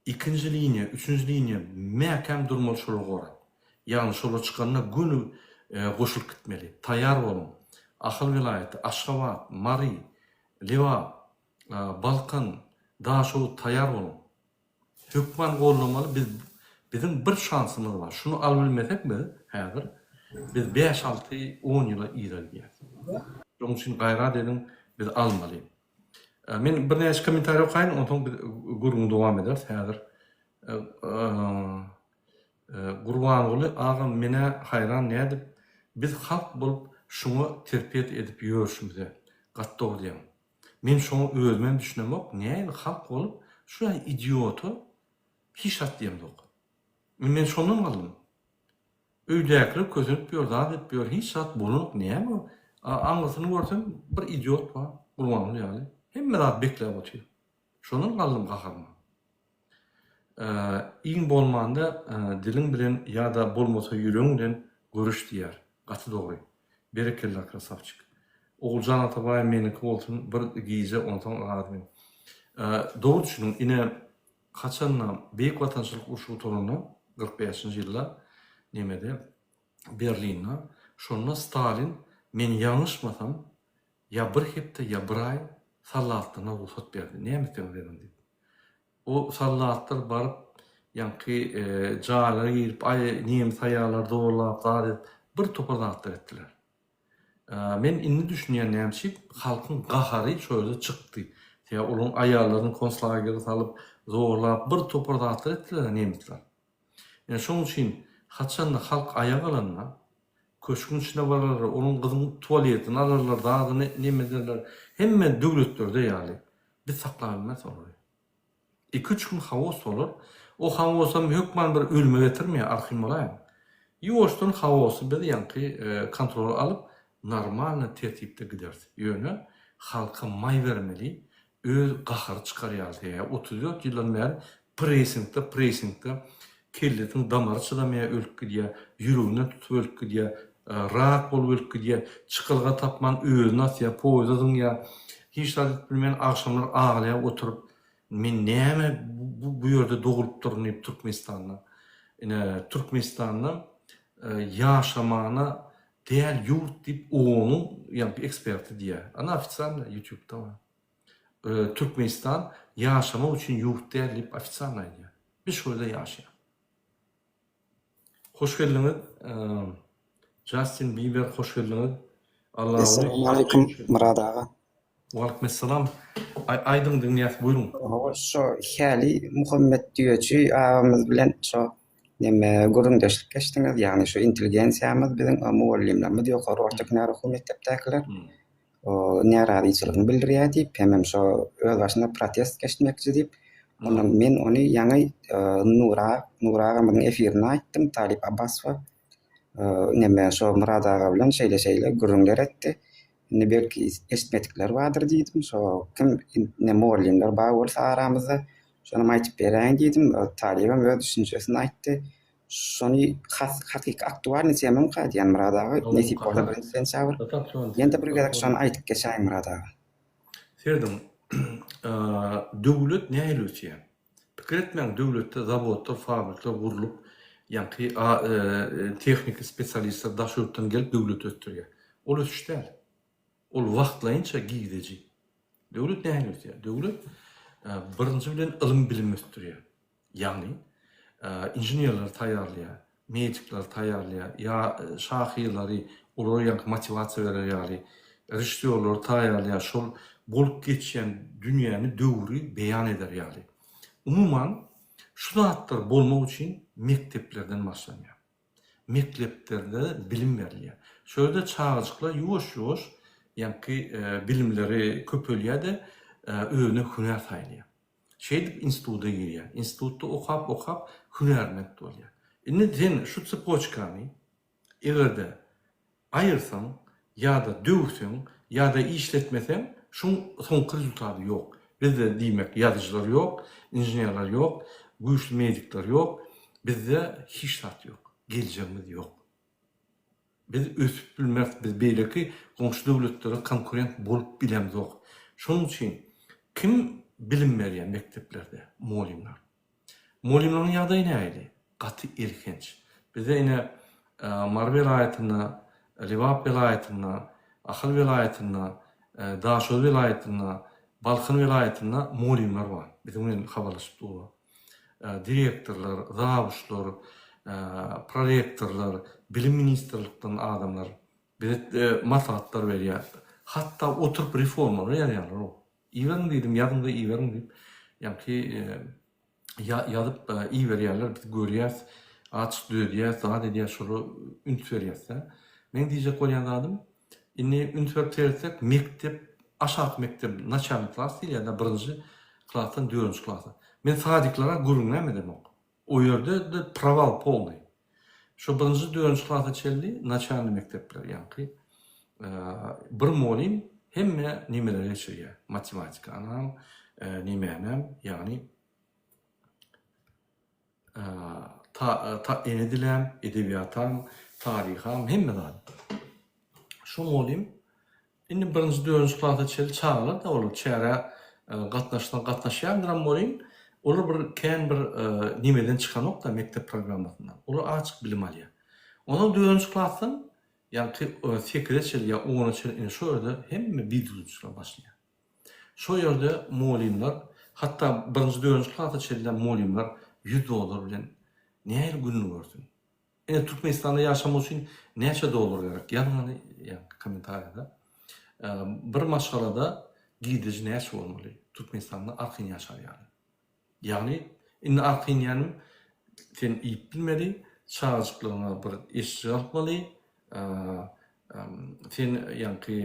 İkinci linýe, üçüncü linýe mäkem durmalyşylar gorar. Ýani şolar çykanda günü goşulyp gitmeli. Taýýar bolun. Ahyl vilayaty, Aşgabat, Mary, Liwa, Balkan, Daşow taýýar bolun. Hökman gollamaly. Bizim bir şansymyz bar. Şunu al bilmesek mi häzir? Biz 5-6-10 ýyla ilerleýär. Şoň üçin gaýrat edin, biz almaly. Men bir näçe kommentariýa okaýyn, ondan biz gurgun dowam ederiz häzir. Gurbanuly agam mene hayran nädip, biz halk bolup şunu terpiyet edip ýörüşimize gatda bolýar. Men şonu özüme düşünemok, näme halk bolup şu idiotu hiç atdiýamdyk. Men şondan galdym. Öýdäkler közünüp ýördi, dip ýör hiç at bolup näme? Anlasyny görsem bir idiot bar, gurbanuly ýaly. Hemme zat bekläp otyr. Şondan galdym gaharma. İň bolmanda diliň bilen ýa-da bolmasa ýüregiň bilen görüş diýär. Gaty dogry. Berekeller krasavçyk. Oğulcan Atabay meniki bolsun bir gize ondan adamym. Dogry düşünün, ine kaçandan beýik watançylyk urşugy torunda 45-nji ýylda nemede Berlin'de şonda Stalin men ýalňyşmasam ýa bir hepde ýa bir ay salatlyna ruhsat berdi. Näme etdiňiz diýip. O sallatlar barıp ýanky jalara girip ay näme taýýarlar dowlap zat bir topardatlar etdiler. Men indi düşünýän näme halkyň gahary şöyle çykdy. Ya onun ayarlarını konslagerge salıp zorlap bir topardatlar etdiler nemitler. Yani şoň üçin haçanda halk ayağa alanna köşkün içine vararlar, onun gyzyň tualetini alırlar, dağda neme derler. Hemme döwletlerde ýaly. Biz saklabilmez olur. 2-3 gün havos olur. O havosam hökman bir ölüme getirmeýär, arhim bolaýar. Ýoşdan havosu bir ýanky kontrol alıp normal tertipde giderdi. Ýöne halka may vermeli, öz gahary çykarýardy. 34 ýyldan beri pressingde kelletin damary çydamaýar ölüp gidýär, ýüregine tutup ölüp gidýär, rak bolup ölüp gidýär, çykylga tapman özüne atýar, poýzadyň ýa hiç taýyp bilmeýän akşamlar aglaýap oturup men näme bu ýerde dogulup durnyp Türkmenistanda. Türkmenistanda ýaşamana değer yurt dip onun yani bir eksperti diye. Ana ofitsialna YouTube'da var. Türkmenistan yaşama için yurt değerlip ofitsialna diye. Biz şöyle yaşayalım. Hoş geldiniz. Justin Bieber hoş geldiniz. Assalamu alaikum Murad ağa. Waalaikumsalam. Aydın dinleyip buyurun. Şu hali Muhammed Diyoçi ağamız bilen şu neme gurundaşlyk geçdiňiz, ýani şu intelligensiýamyz biziň muallimlerimiz ýokary orta knara mektepdekiler naradyçylygyny bildirýär diýip, hemem şu öz başyna protest geçmekçi diýip, men ony ýaňy Nura agamyň efirine aýtdym, Talip Abbasova neme şu Murad ağa bilen şeýle gurunlar etdi. Ne belki esmetlikler vardır diýdim. Şu kim ne muallimler bar bolsa aramyzda şonu aýtyp berän diýdim. Talibem öz düşünjesini aýtdy. Şonu hakyky aktual näçe mümkin diýen Murad ağa näçe bolsa birinji sentabr. Ýende bir gezek şonu aýtyp geçäýin Murad ağa. Serdim, döwlet näme ötýär? Pikir etmeň, döwletde zawodlar, fabrikler gurulyp, ýanky tehnik spesialistler daşurtdan gelip döwlet ötürýär. Ol ötüşdäl. Ol wagtlaýynça giýdeji. Döwlet näme ötýär? Döwlet birinji bilen ilim bilim ötürýär. Ýagny inženýerler taýýarlaýar, medikler taýýarlaýar, ýa şahyrlary, olara ýanky motivasiýa berýär, rejissörler taýýarlaýar, şol bolup geçýän dünýäni döwri beýan eder ýaly. Umuman şu zatlar bolmak üçin mekteplerden başlanýar. Mekteplerde bilim berilýär. Şöyle çağıcıklar ýuwaş-ýuwaş ýanky bilimleri köpelýär-de özüne hüner taýýar. Şeýdip institutda girýär. Institutda okap hünermend bolýar. Indi sen şu tsepочканы egerde ayırsan, ya da dövsen, ya da işletmesen, şun soňky rezultaty ýok. Bizde diýmek ýazyjylar ýok, inženerler ýok, güýçli medikler ýok. Bizde hiç tat ýok, geljegimiz ýok. Biz ösüp bilmek, biz beýleki goňşy döwletlere konkurent bolup bilemiz ýok. Şonuň üçin kim bilim berýär mekteplerde? Muallimler. Muallimlaryň ýagdaýy näýdi? Gaty erkenç. Bizde ine Mar vilayatyna, Liwap vilayatyna, Ahal vilayatyna, Daşol vilayatyna, Balkyn vilayatyna muallimler bar. Bizim bilen habarlaşyp durýar. Direktorlar, zabuşlar, prorektorlar, bilim ministerlikden adamlar bize maslahatlar berýär. Hatta oturup reformalar ýarýarlar o. İwerin diýdim, ýadymda iwerin diýip, ýa-ki ýazyp iyi berýärler, biz görýäs, açyk döýýäs, zat edýär, şolu ünt berýärse. Men diýjek bolýanlarym, inni ünt berýärsek, mektep, aşağı mektep, начальный класс diýil ýa-da 1-nji klassdan 4-nji klassa. Men sadiklara gurun näme demek? O ýerde de proval polny. Şu 1-nji 4-nji klassa çeldi, начальный mektepler ýa-ki bir muallim hemme nimeler geçirýär. Matematika anam, nimenem, ýagny ta enedilem, edebiyatam, tariham, hemme zat. Şu muallim indi 1-nji 4-nji klassa çeldi çağırlar da olur. Çäre gatnaşýan muallim olar bir kän bir nimeden çykanok da mektep programmatyndan. Olar açyk bilim alýar. Ona 4-nji klassdan ýa-ki 8-de çel ýa 10-da çel ine şu ýerde hemme bidirүүçiler başlaýar. Şu ýerde muallimler, hatta 1-nji 4-nji klassa çelden muallimler $100 bilen näme günni görsün. Ine Türkmenistanda ýaşamak üçin näçe dolar gerek? Ýa-ni kommentaryda bir maşgalada gidici näçe bolmaly? Türkmenistanda arqyn ýaşar ýaly. Ýagny indi arqyn ýanym sen iýip bilmeli, çağırjyklaryna bir eşik almaly. Sen ýa-ki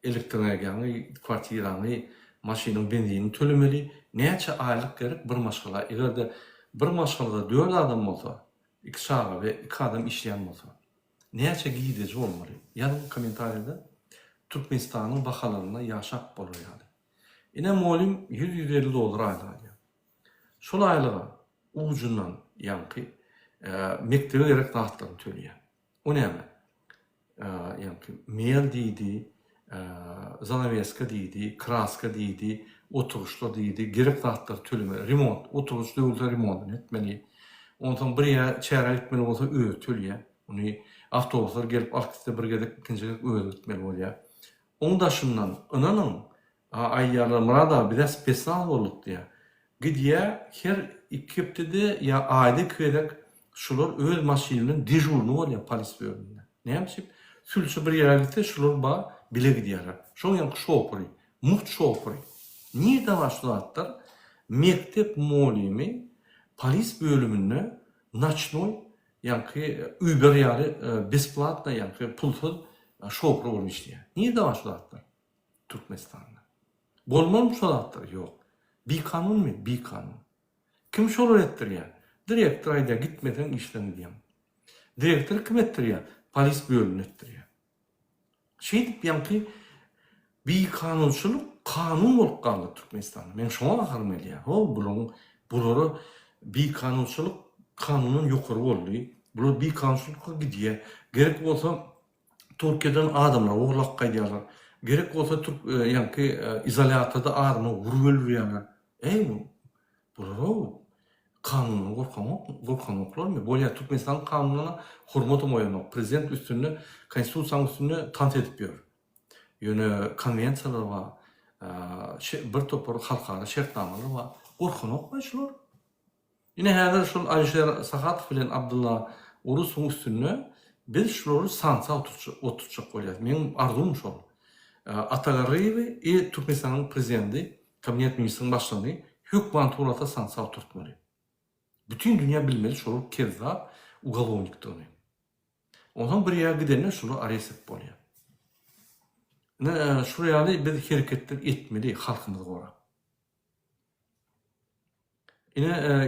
elektroenergiýany, kwartirany, maşynyň benzinini tölemeli. Näçe aýlyk gerek bir maşgala? Egerde bir maşgalada 4 adam bolsa, 2 saga we 2 adam işleýän bolsa, näçe gidici bolmaly? Ýa-ni kommentaryda Türkmenistanyň bahalaryna ýaşap bolar ýaly. Ine muallim $100-150 aýlýar. Şol aýlyga ucundan ýa-ki mektebe gerek tahtlaryny töleýär. O näme? Ýa-ki mel diýdi, zanaveska diýdi, kraska diýdi, oturuşlar diýdi, gerek tahtlar töleme, remont, oturuş döwlet remontunu etmeli. Ondan bir ýa çäre etmeli bolsa öýe töleýär. Ony awtobuslar gelip alkysda bir gedek ikinjide öýe etmeli bolýar. Onda şundan ananyň aýýarlar murada bir de spesial bolup diýär. Gidýär her 2 hepdede ýa aýda kerek şular öz maşynynyň dejurny bolýar polis bölüminde. Näme? Sülçü bir ýere gitdi, şular ba bile gidýärler. Şoňa şopury, muht şopury. Niye de başlatlar? Mektep muallimi polis bölümünde naçnoy ýa-ki Uber ýaly besplatna ýa-ki pulsuz şopur bolmuş diýär. Niye de başlatlar? Türkmenistanda. Bolmaly şolatlar ýok. Bir kanun mu? Bir kanun. Kim şolar etdirýär? Direktor aýda gitmeden işlenýär. Direktor kim etdirýär? Polis bölümüne etdirýär. Şeýdip ýa-ki bir kanunçuluk kanun bolup kaldy Türkmenistanda. Men şoňa bakarym elýär. Bulary bir kanunçuluk kanunun ýokary boldy. Bular bir kanunçulukka gidýär. Gerek bolsa Türkiýeden adamlar oglak gaýdýarlar. Gerek bolsa ýa-ki izolatorda adamlar urup öldürýärler. Bular kanundan gorkanoklarmy? Bolýar Türkmenistan kanunyna hormat moýanok. Prezident üstünde, konstitusiýanyň üstünde tant edip ber. Ýöne konwensiýalar bar. Bir topar halkara şertnamalar bar. Gorkanokmy şular? Ine häzir şol Alişer Sahatov bilen Abdullah Urusoň üstünde biz şolary sansa oturtjak bolýar. Meň arzum şol. Atagariýew Türkmenistanyň prezidenti, kabinet ministriniň başlygy hökümanturata sansa oturtmaly. Bütün dünya bilmeli şolu kezzap ugalovnikdigini. Ondan bir ýere gidenler şolu arrest etip bolýar. Şu ýaly biz hereketler etmeli halkymyza gora.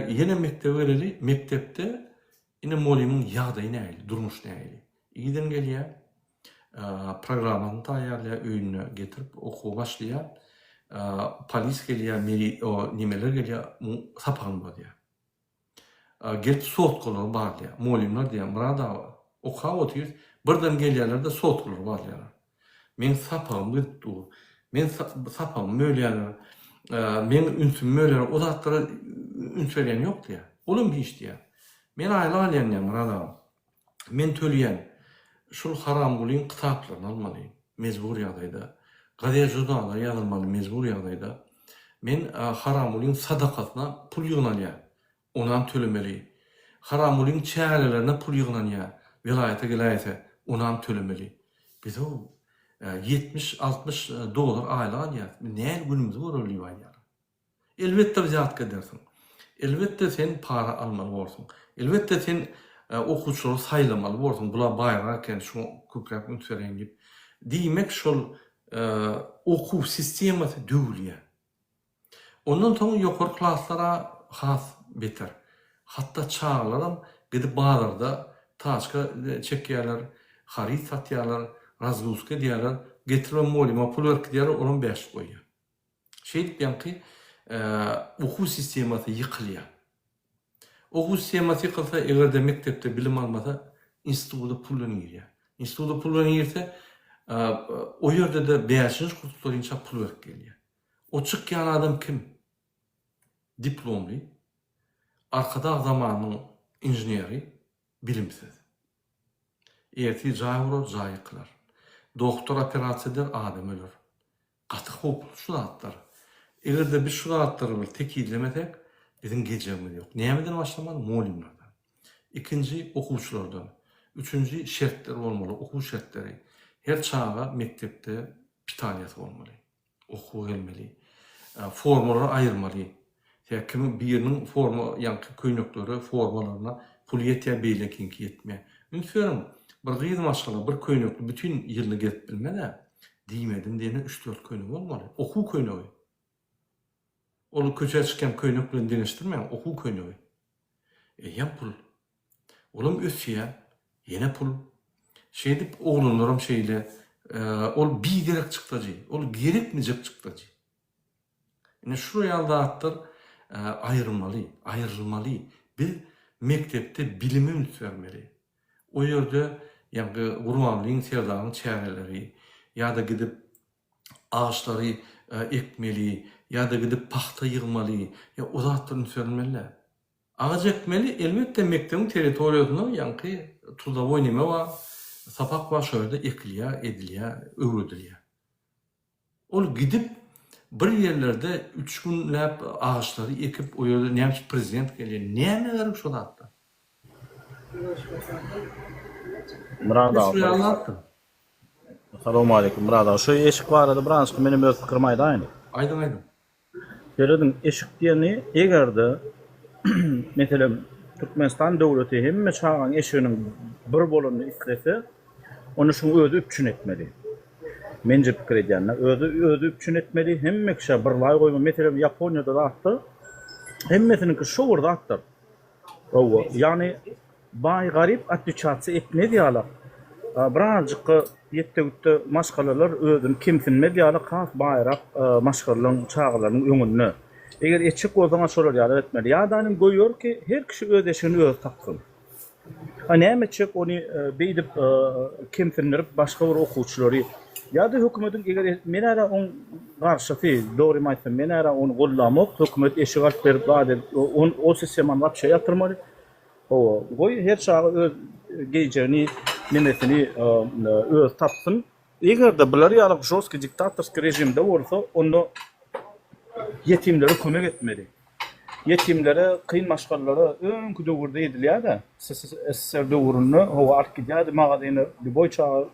Yine mektebe geleli, mektepte ine muallimiň ýagdaýy näýdi, durmuş näýdi? Ýydan gelýär. programmany taýýarlaýar, öýüne getirip okuw başlaýar. Polis gelýär, o nimeler gelýär, sapaň bolýar. Gelip sotkular barlýar. Molimler diýen, burada oka otyr, birden gelýärler-de sotkular barlýar. Men sapağım gitdi. Men sapağım möýler, men ünsüm möýler, o zatlara ünselen ýok diýär. Olum hiç diýär. Men aýla alýan burada. Men tölýän şol haram bolan kitaplaryny almalıyım. Mezbur ýagdaýda. Gazetede jurnallar ýazylmaly mezbur ýagdaýda. Men haram bolan sadakatyna pul ýygnalýar. Ondan tölemeli. Haram bolan çälelerine pul ýygnalýar. Vilayete geläýse ondan tölemeli. Biz o $70-60 aýla alýar. Näme günümüz görüldüýi bar. Elbetde bir zat gedersin. Elbetde sen para almaly bolsun. Elbetde sen okuwçyları saýlamaly bolsun. Bular baýrarken şu köprek ünseren gip. Diýmek şol okuw sistemasy döwülýär. Ondan soň ýokary klaslara has beter. Hatda çağlaram gidip bazarda taşka çekýärler, harit satýarlar, razguzka diýerler, getirme molima pul berip diýerler, onun 5 goýýar. Şey diýen ki, okuw sistemasy ýykylýar. Okuw sistemasy ýykylsa, egerde mektepde bilim almasa, institutda pullan ýerýär. Institutda pullan ýerse, o ýerde de 5-nji kurslarynça pul berip gelýär. O çykýan adam kim? Diplomly, arkada zamanyň inженери, bilimsiz. Erti jaýwro jaýyklar. Doktor operasiýa eder, adam ölür. Gaty hop şu zatlar. Egerde biz şu zatlary bir tekidlemesek, bizim gejemiz ýok. Nämeden başlamaly? Molimlerden. İkinji okuwçylardan. Üçüncü şertler bolmaly, okuw şertleri. Her çağa mektepde pitaniýat bolmaly. Okuw gelmeli. Formalar aýyrmaly. Kim birinin forma ýa-da köýnekleri formalaryna pul ýetýär beýlekinki ýetme. Ünsüyorum, bir gyýdy maşgala, bir köýnekli bütün ýyly getip bilmede, diýmedim diýene 3-4 köýnek bolmaly. Okuw köýnegi. Olu köçe çykan köýnek bilen deňişdirmeň, okuw köýnegi. Ýa pul. Olum ösýär, ýene pul. Şeýdip oglunlaram şeýle, ol biderek çykdagy, ol gerekmejek çykdagy. Ine şu ýalda atdyr, aýrylmaly. Bir mektepde bilimi ünsvermeli. O ýerde ýa-da gurmanlyň serdagyň çäreleri, ýa-da gidip ağaçlary ekmeli, ýa-da gidip paxta ýygmaly, ýa o zatlar ünsvermeli. Ağaç ekmeli elbetde mektebiň territoriýasyna ýa-da trudavoy nime bar, sapak bar şöyle ekilýär, edilýär, öwredilýär. Ol gidip bir yerlerde 3 günläp ağaçlary ekip o ýerde näme prezident gelýär, näme berip şol atdy. Murad abi. Assalamu alaikum Murad abi. Şu eşik barada birazcık benim öz pikirim aýdy aýdy. Aýdym. Dedim eşik diýeni egerde meselem Türkmenistan döwleti hemme çağan eşiginiň bir bolanyny islese, onu şu özü üçin etmeli. Mence pikir edýänler özü üçin etmeli, hemme kişi bir lay goýma. Meselem Japoniýada da atdy. Hemmesiniki şu wurda atdy. Yani bay garip atdyçatsy etme diýýärler. Birazjyk ýetde-gütde maşgalalar özüm kimsinme diýýärler, has baýrak maşgalaryň çağlaryň öňünde. Eger eçik bolsaňa şolar ýaly etmeli. Ýa-da goýýar ki, her kişi öz eşigini öz tapsyn. Näme çek onu beýdip kimsindirip başga bir okuwçylary ýa-da hökümetiň eger men ara on garşy dogry aýtsam, men ara onu gollamak, hökümet eşik alyp berip o sistemany wapşa ýatyrmaly. Goy her çağa öz gejeni nimesini öz tapsın. Eger de bular ýaly joski diktatorski rejimde bolsa, onu yetimlere kömek etmeli. Yetimlere kıyın maşgallara öňkü döwürde edilýär-de. SSR döwründe howa alyp gidýärdi, magazyny bir boy çağı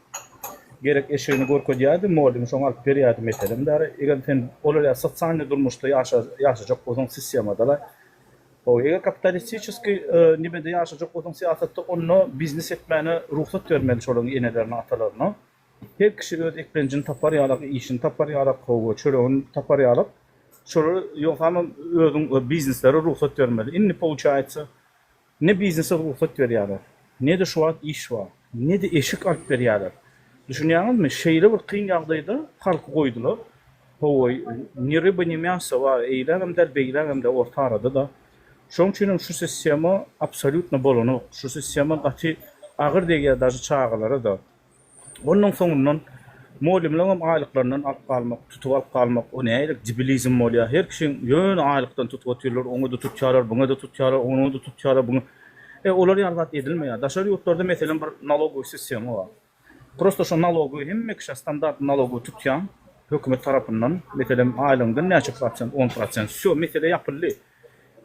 gerek eşigini görkezýärdi, molim şoň alyp berýärdi meselem. Eger sen olalar sotsialny durmuşda ýaşajak bolsaň sistemada, eger kapitalistiski nimede ýaşajak bolsaň siýasatda onu biznes etmäne ruhsat bermeli şolaryň enelerini, atalaryna. Her kişi öz eklenjini tapar ýaly, işini tapar ýaly, çöreğini tapar ýaly. Şolar ýokamy özüň biznesleri ruhsat bermeli. Indi pouçaýtsa, ne biznese ruhsat berýärler, ne de şu an iş var, ne de eşik alyp berýärler. Düşünýäňizmi? Şeýle bir kyn ýagdaýda halky goýdular. Howy niri benimýansa wa eýlenem der beýlenem de orta arada da. Şoň üçin şu sistema absolutna bolany, şu sistema gaty agyr dege daşy çağalara da. Onun soňundan muallimlerim aýlyklaryndan alyp galmak, tutup alyp galmak, o näýlik jibilizm bolýar. Her kişiň ýön aýlykdan tutup oturýarlar, oňa da tutýarlar, buňa da tutýarlar, oňa da tutýarlar, buňa. Olar ýalgat edilmeýär. Daşary ýurtlarda meselem bir nalogowy sistema bar. Prosto şu nalogowy hemme kişi standart nalogowy tutýan hökümet tarapyndan meselem aýlygyňdan näçe prosent, 10%. Şu mesele ýapyldy.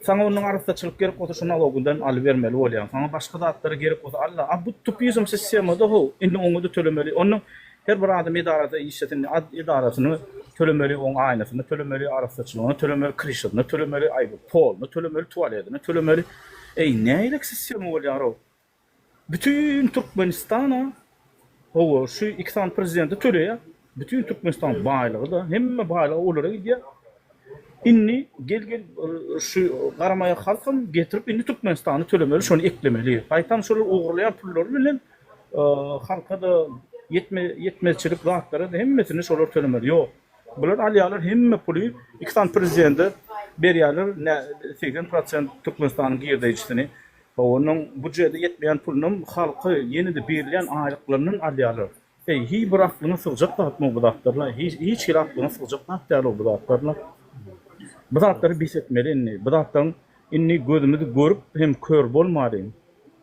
Sana onun arasdaçylyk gerek bolsa şu nalogundan alyp bermeli bolýar. Sana başga datlary gerek bolsa Allah, bu tupizm sistemada ho, indi oňa da tölemeli. Onun her bir adam idarada işletini, idarasyny tölemeli, oň aýnasyny tölemeli, arasdaçylygyny tölemeli, krişadyny tölemeli, polny tölemeli, tualetini tölemeli. Näýlik sistema bolýar o? Bütün Türkmenistana o şu iki tane prezidenti töleýär. Bütün Türkmenistan baýlygy da, hemme baýlygy olara gidýär. Inni gel şu garamaya halkym getirip inni Türkmenistany tölemeli, şonu eklemeli. Gaýtam şol ugurlayan pullary bilen halka da yetmezçilik zatları da hemmesini şolar tölemeli. Ýok. Bular alýarlar hemme puly iki tane prezidenti berýärler 80% Türkmenistanyň girdiýisini. Onun budjeti yetmeyen pulunun halkı yeni de berilen aýlyklaryndan alýarlar. Hiç bir aklyna sığjak datmy bu datlarla, hiç bir aklyna sığjak datlar bu datlarla. Bu datları bisetmeli inni. Bu datdan inni gözümüzü görüp hem kör bolmady.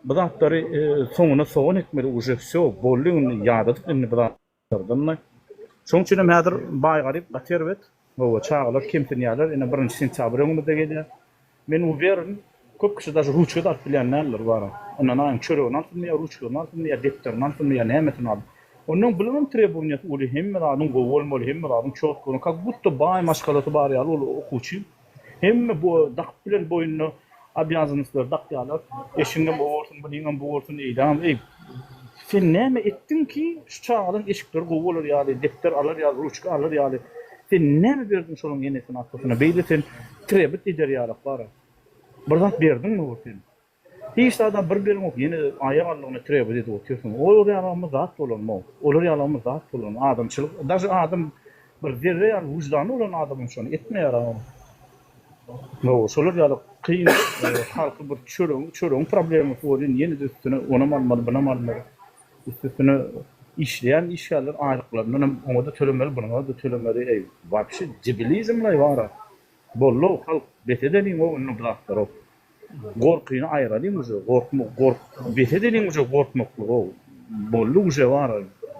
Bu datları soňuna soňun etmeli uje şo bollygyny ýadadyp inni bu datlardan. Şoň üçin hem häzir baýgaryp gaterbet, o çağlar kemtinýärler, ene 1-nji sentýabrymyzda gelýär. Men u berin köp kişi daşy ruçka da bilýänler bar. Ondan aýyn çöreğini alpmýar, ruçkany alpmýar, defterini alpmýar, nämetini alp. Onun bilen trebuniýet uly hemme adam gowolmaly, hemme adam çokluny, kak butda baý maşgalaty bar ýaly ol okuwçy. Hemme bu dak bilen boýuny abýazanyslar dakýarlar. Eşiňden bu bolsun, buňdan bu bolsun eýdam. Sen näme etdiň ki şu çağlaryň eşikleri gowalar ýaly, defter alar ýaly, ruçka alar ýaly. Sen näme berdiň şolaryň enesini atlasyna? Beýle sen trebit eder ýaly bar. Bir zat berdiň mi sen? Hiç adam bir ok yeni aýak allygyny trebit edip oturýarsyň. Olar ýalamy zat bolanmy? Olar ýalamy zat bolan adamçylyk. Daşy adam bir zerre ýaly wujdany olan adamyň şonu etmeýär. No, şolar ýaly kyn halky bir çöreň problemi bolýan yeni de üstüne ona malmaly, buna malmaly. Üstüne işleyen işgärler aýlyklaryndan oňa da tölemeli, buňa da tölemeli. Wapşy jibilizmler bar. Bollo halk betedeniň o onu bırakdyr o. Gorkyny aýradyň uje, betedeniň uje gorkmaklyk o. Bollu uje bar.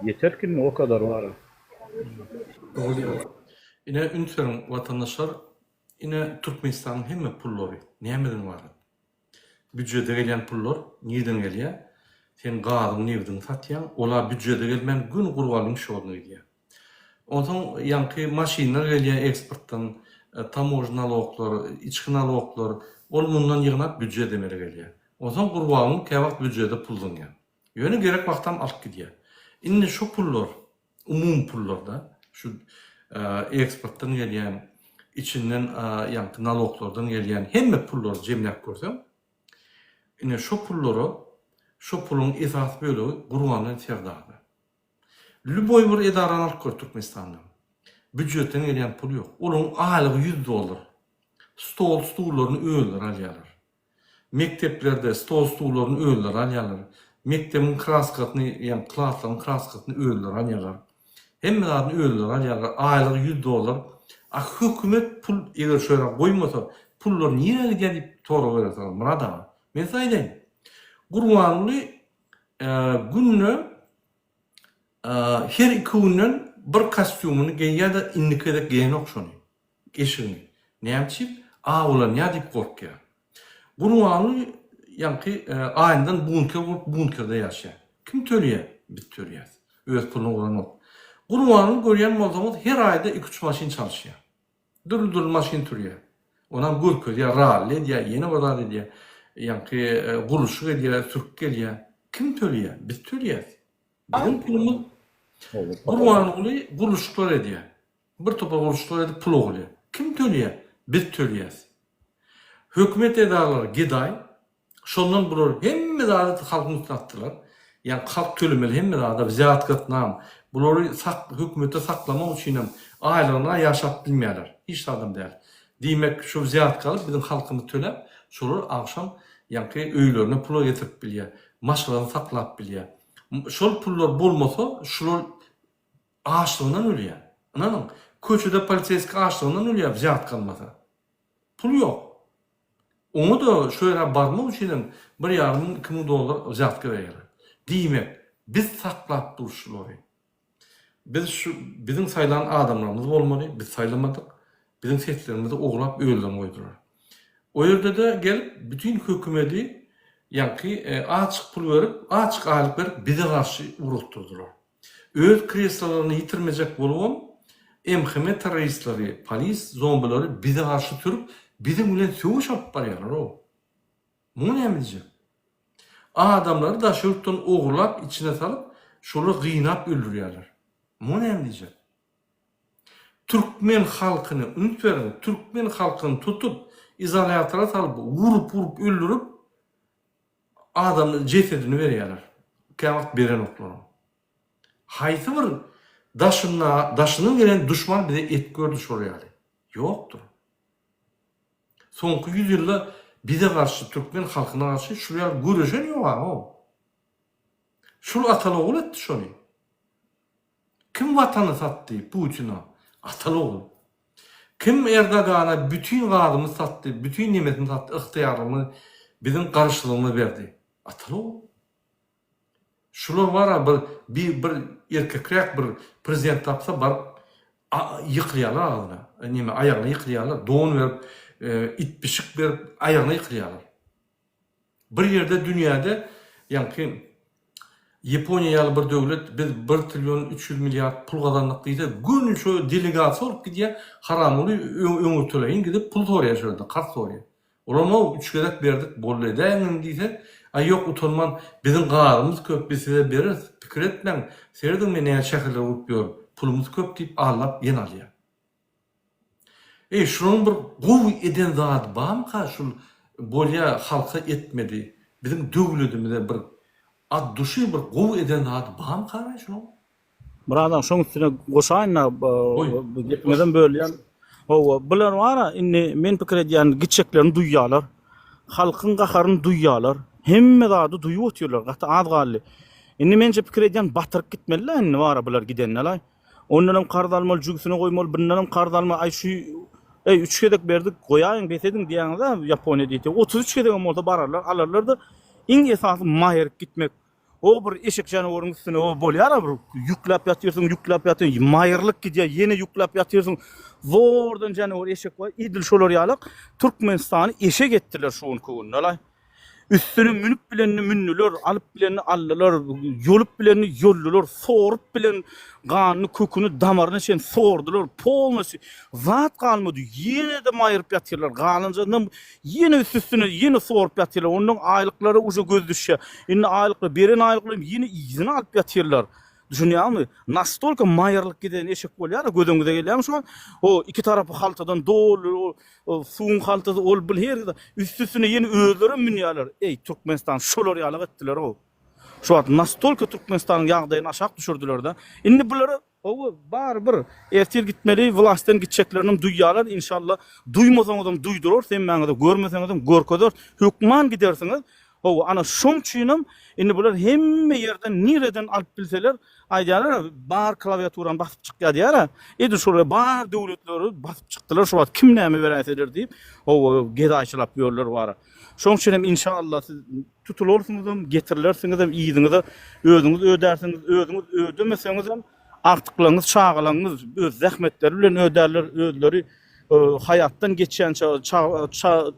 Yeter ki o kadar bar. Ine ünsürün vatandaşlar ine Türkmenistan'ın hemme pullary nämeden bar? Büdjete gelen pullar nirden gelýär? Sen gaýdyň nirden satýan, olar büdjete gelmän gün gurbalyň şoňy diýär. Ondan ýanky maşinalar gelýär eksportdan, taможня налоглар, içki налоглар, ol mundan ýygnap büdjet demeli gelýär. Ondan gurbanyň käwagt büdjete puldunýar. Ýöne gerek wagtam alyp gidýär. Indi şu pullar, umum pullarda, şu eksportdan gelýän, içinden ýanky naloglardan gelýän hemme pullary jemläp görsem, indi şu pullary, şu pulun esas bölegi gurbanyň serdaby. Lüboy bir edarany alyp gör Türkmenistanda. Büdjetten gelýän pul ýok. Olaryň aýlygy $100. Stol-stullaryny öýler alýarlar. Mekteplerde stol-stullaryny öýler alýarlar. Mektebiň kraskatyny, ýani klaslaryň kraskatyny öýler alýarlar. Hemme zady öýler alýarlar. Aýlygy $100. Hökümet pul eger şöyle goýmasa, pullar niýe gelip tora berýär? Murada. Men saýdym. Gurbanly günne her iki günden bir kostyumunu giýýär da indikede giýen okşony. Eşigini. Näçip? Olar näde gorkýar. Gurbanly ýanky aýyndan bunkerde ýaşaýar. Kim töleýär? Biz töleýäs. Öz pulunu ulanok. Gurbanly görýän bolsaňyz her aýda 2-3 maşin çalşýar. Dur maşin türýär. Onam görkür ýa rally ýa ýene bazar edýär. Ýanky gurulşy edýär, türk gelýär. Kim töleýär? Biz töleýäs. Bizim pulumuz Gurbanly gurulşyklar edýär. Bir topa gurulşyklar edip pul alýar. Kim töleýär? Biz töleýäs. Hökümet edarlary giday, şondan bular hemme zady halkyny satdylar. Yani halk tölemeli hemme da ziyat gatnam. Bulary hökümete saklamak üçin aylarına yaşap bilmeýärler. Hiç adam değil. Diýmek şu ziyat kalıp bizim halkymyz tölep, şolar akşam ýa-ni öýlerine pul getirip bilýär, maşgalaryny saklap bilýär. Şol pullar bolmasa şolar açlygyndan ölýär. Anladın? Köçede polisiýeski açlygyndan ölýär ziyat kalmasa. Pul ýok. Onu da şöyle barmak üçin $1,500 ziyat berýärler. Diýmek, biz saklap durşulary. Bizim saylan adamlarımız bolmaly, biz saylamadyk. Bizim setlerimizi oglap öldürüp goýdular. O ýerde de gelip bütün hökümeti ýa-ni açyk pul berip, açyk alyp berip bize garşy urutdurdular. Öz kreslalaryny ýitirmejek bolubam, MHM terroristleri, polis, zombilary bize garşy türüp, bizim bilen söwüş alyp barýarlar o. Bu näme diýjek? Adamları da şurtdan oğurlap içine salıp şolu gıynap öldürüyorlar. Bu näme diýjek? Türkmen halkyny unutmaýan, Türkmen halkyny tutup izolatora salıp vurup öldürüp adamın cesedini berýärler. Kıyamet beren oklar. Haýsy bir daşynyň gelen düşman bize et gördü şoraýaly. Ýokdur. Soňky 100 ýylda bize garşy Türkmen halkyna garşy şuraya göreşen ýok o. Şol ataly oğul etdi şonu. Kim watany satdy Putina? Ataly oğul. Kim Erdoğan'a bütün gadymy satdy, bütün nimetini satdy, ıhtiýarymy, bizim garşylygymyzy berdi? Ataly oğul. Şular wara bir erkekrek bir prezident tapsa bar ýykylýarlar agyna. Näme aýagyna ýykylýarlar, don berip it bişik berip aýagyna ýykylýarlar. Bir ýerde dünýäde ýa-ni Yaponiýaly bir döwlet biz 1 trillion 300 milyard pul gazandyk diýse, gün şu delegasiýa olup gidýär, haram boly öňür töleýin gidip pul soraýar şurada, kart soraýar. Olama 3 gerek berdik, boldy däňin diýse, ay ýok utanman bizim garymyz köp, biz size beririz, pikir etmeň, serdim men näme şäherle urup ýör, pulumuz köp diýip allap ýen alýar. Şunun bir gowy eden zat barmy ka şul bolýa halka etmedi. Bizim döwletimize bir ad duşy bir gowy eden zat barmy ka şunu? Buradan şoň üstüne goşaýyn gitmeden bölýän. Bular wara inni men pikir edýän gitçeklerini duýýarlar. Halkyň gaharyny duýýarlar. Hemme zady duýup oturýarlar. Gaty az galy. Inni menje pikir edýän batyryp gitmeliler inni wara bular gidenler. Ondan kardalmaly jügsüne goýmaly, birinden kardalma ay şu 3 gedek berdik goýaýyn besedin diýäňizde Yaponiýa diýdi. 33 gedek bolsa bararlar, alarlar da iň esasy maýer gitmek. O bir eşek janawaryň üstüne o bolýar bir ýükläp ýatyrsyň, maýerlik gidýär, ýene ýükläp ýatyrsyň. Zordan janawar eşek var, idil şolar ýalyk Türkmenistany eşek etdiler şoň köwünde. Üstüne münüp bilenni münnüler, alıp bilenni allılar, yolup bilenni yollular, sorup bilen ganyny kökünü damaryna şen sordular, polnosy zat kalmadı. Yine de maýyryp ýatyrlar, galynjyndan yine üstüne yine sorup ýatyrlar. Onuň aýlyklary uje göz düşýär. Indi aýlyklar, beren aýlyklary yine izini alyp ýatyrlar. Düşünýärmi? Nastolka maýerlik giden eşek bolýar, gödüňize gelýärmi şu an? O iki tarapy haltadan dolu, suwun haltasy ol bil her üstüne yeni özleri minýärler. Türkmenistan şolar ýalyk etdiler o. Şu an nastolka Türkmenistanyň ýagdaýyny aşak düşürdiler da. Indi bulary bar bir ertir gitmeli, wlastan gitçeklerini duýýarlar inşallah. Duýmasaň adam duýdurar, sen maňa da görmeseň adam görkezler. Hükman gidersiňiz. Ana şoň üçin indi bular hemme ýerden nireden alyp bilseler, aýdýarlar bar klawiaturany basyp çykýar diýär. Edi şolary bar döwletleri basyp çykdylar, şu wagt kim näme beräseler diýip, gedaýçylap ýörler bar. Şoň üçin inşallah siz tutulursyňyz, getirilersiňiz, ýygyňyzy özüňiz ödersiňiz, özüňiz ödemeseňiz artyklaryňyz, çağalaryňyz öz zähmetleri bilen öderler, özleri hayattan geçen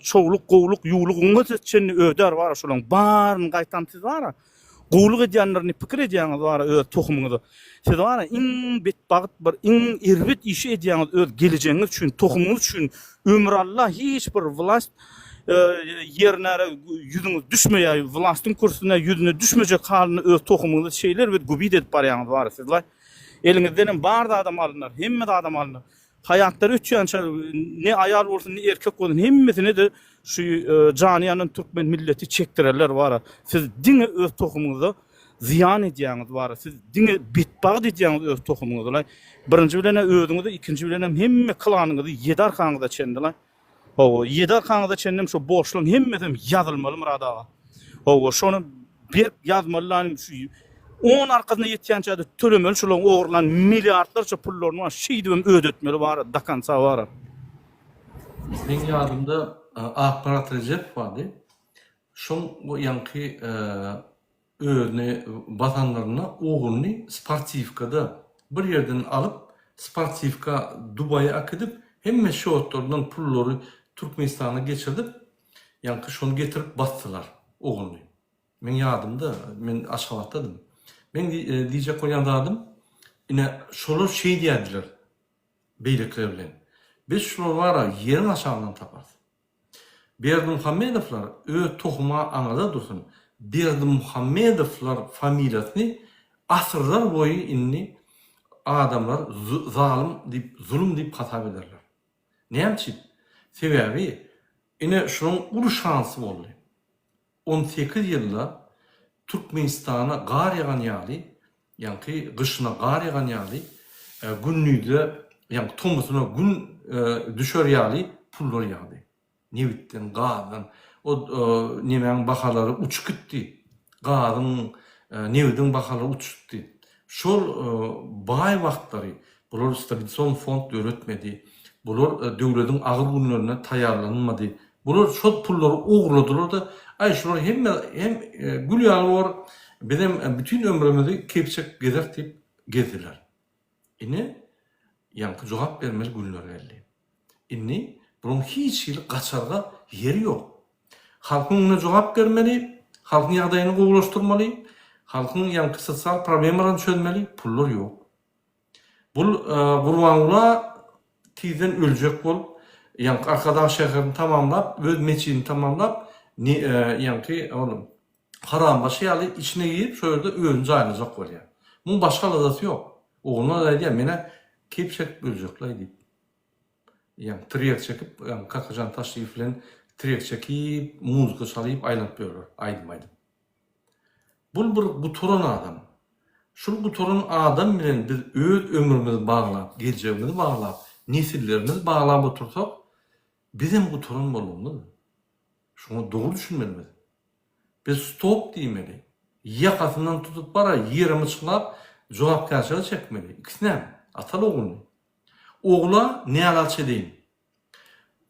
çoğuluk, goğuluk, yuğuluğunu geçen öder var şolan barın gaýtamsyz var. Goğuluk edýänlerini pikir edýäňiz var öz tohumuňyzy. Siz var iň betbagyt bir iň erbet işi edýäňiz öz geleceğiňiz üçin, tohumuňyz üçin ömrallah hiç bir vlast ýerine ýüzüňiz düşmeýär, vlastyň kursyna ýüzüne düşmejek halyny öz tohumuňyzy şeýler we gubit edip barýaňyz var sizler. Eliňizden bar da adam alynlar, hemme de adam alynlar. Hayatları üç yançar, ne ayar olsun ne erkek olsun hemmesine de şu caniyanın Türkmen milleti çektirerler var. Siz dine öz tohumunuzu ziyan edýäňiz bar. Siz diňe bitbag edýäňiz öz tohumuňyzla. Birinji bilen özüňizi, ikinji bilen hemme klanyňyzy ýedar kaňyza çendiler. Howa ýedar kaňyza çendim şu boşlugyň hemmesi ýazylmaly Murad aga. Howa şonu bir ýazmalylaryň şu 10 arkasyna ýetýänçe tölemeli şolaryň ogurlan milliardlarça pullaryny şeýdibem ödetmeli bar, dakança bar. Men ýadymda Akbarat Recep vardy. Şoň ýanky özüne batanlaryna ogurny sportivkada bir ýerden alyp sportivka Dubaýa akydip hemme şowtlardan pullary Türkmenistana geçirdip ýanky şonu getirip basdylar ogurny. Men ýadymda, men Aşgabatdadym. Men diýjek bolýandadım. Ine şolar şey diýdiler. Beýlekler bilen. Biz şolar wara ýerin aşağından taparys. Berdimuhammedowlar öz tohuma aňada dursun. Berdimuhammedowlar familiýasyny asyrlar boyu inni adamlar zalim diýip, zulüm diýip hatap ederler. Näçe? Sebäbi ine şonuň ulu şansy boldy. 18 ýylda Türkmenistana gar ýagan ýaly, ýanky gyşyna gar ýagan ýaly, günnüde ýanky tomusyna gün düşer ýaly pullar ýagdy. Nebitden, gadan, o nemäň bahalary uçup gitdi. Gadyň nebidin bahalary uçup gitdi. Şol bay wagtlary, bular stabilizasyon fond döretmedi. Bular döwletiň agyr günlerine taýarlanmady. Bular şol pullary ogurladylar da ay şolar hem gülýaly bar, benim bütün ömrümde kepçek gezek diýip gezdiler. Ine ýanky jogap bermeli günler geldi. Inni bunun hiç ýyl gaçarga ýeri ýok. Halkyň ona jogap bermeli, halkyň ýagdaýyny gowlaşdyrmaly, halkyň ýanky sosial problemalaryny çözmeli, pullar ýok. Bul gurbanla tizen öljek bol, ýanky arkadaş şäherini tamamlap, öz meçidini tamamlap, ýanky oğlum haram başy ýaly içine girip şöýerde özüni jaýlajak bolýar. Muň başga lazat ýok. Oğluna da diýär, mene kepçek böljekler diýip. Yani triyek çekip, yani kakajan taşıyıp filan triyek çekip, muzika çalıp aylap berler, aydım. Bul bu torun adam. Şul bu torun adam bilen biz öz ömrümüzi bağlap, geleceğimizi bağlap, nesillerimizi bağlap otursak, bizim bu torun bolmaly. Şunu doğru düşünmeliyiz. Biz stop diýmeli. Ýakasyndan tutup bara ýerimi çyklap, jogapkarçylyk çekmeli. İkisine atal ogulny. Ogla näler çedeýin?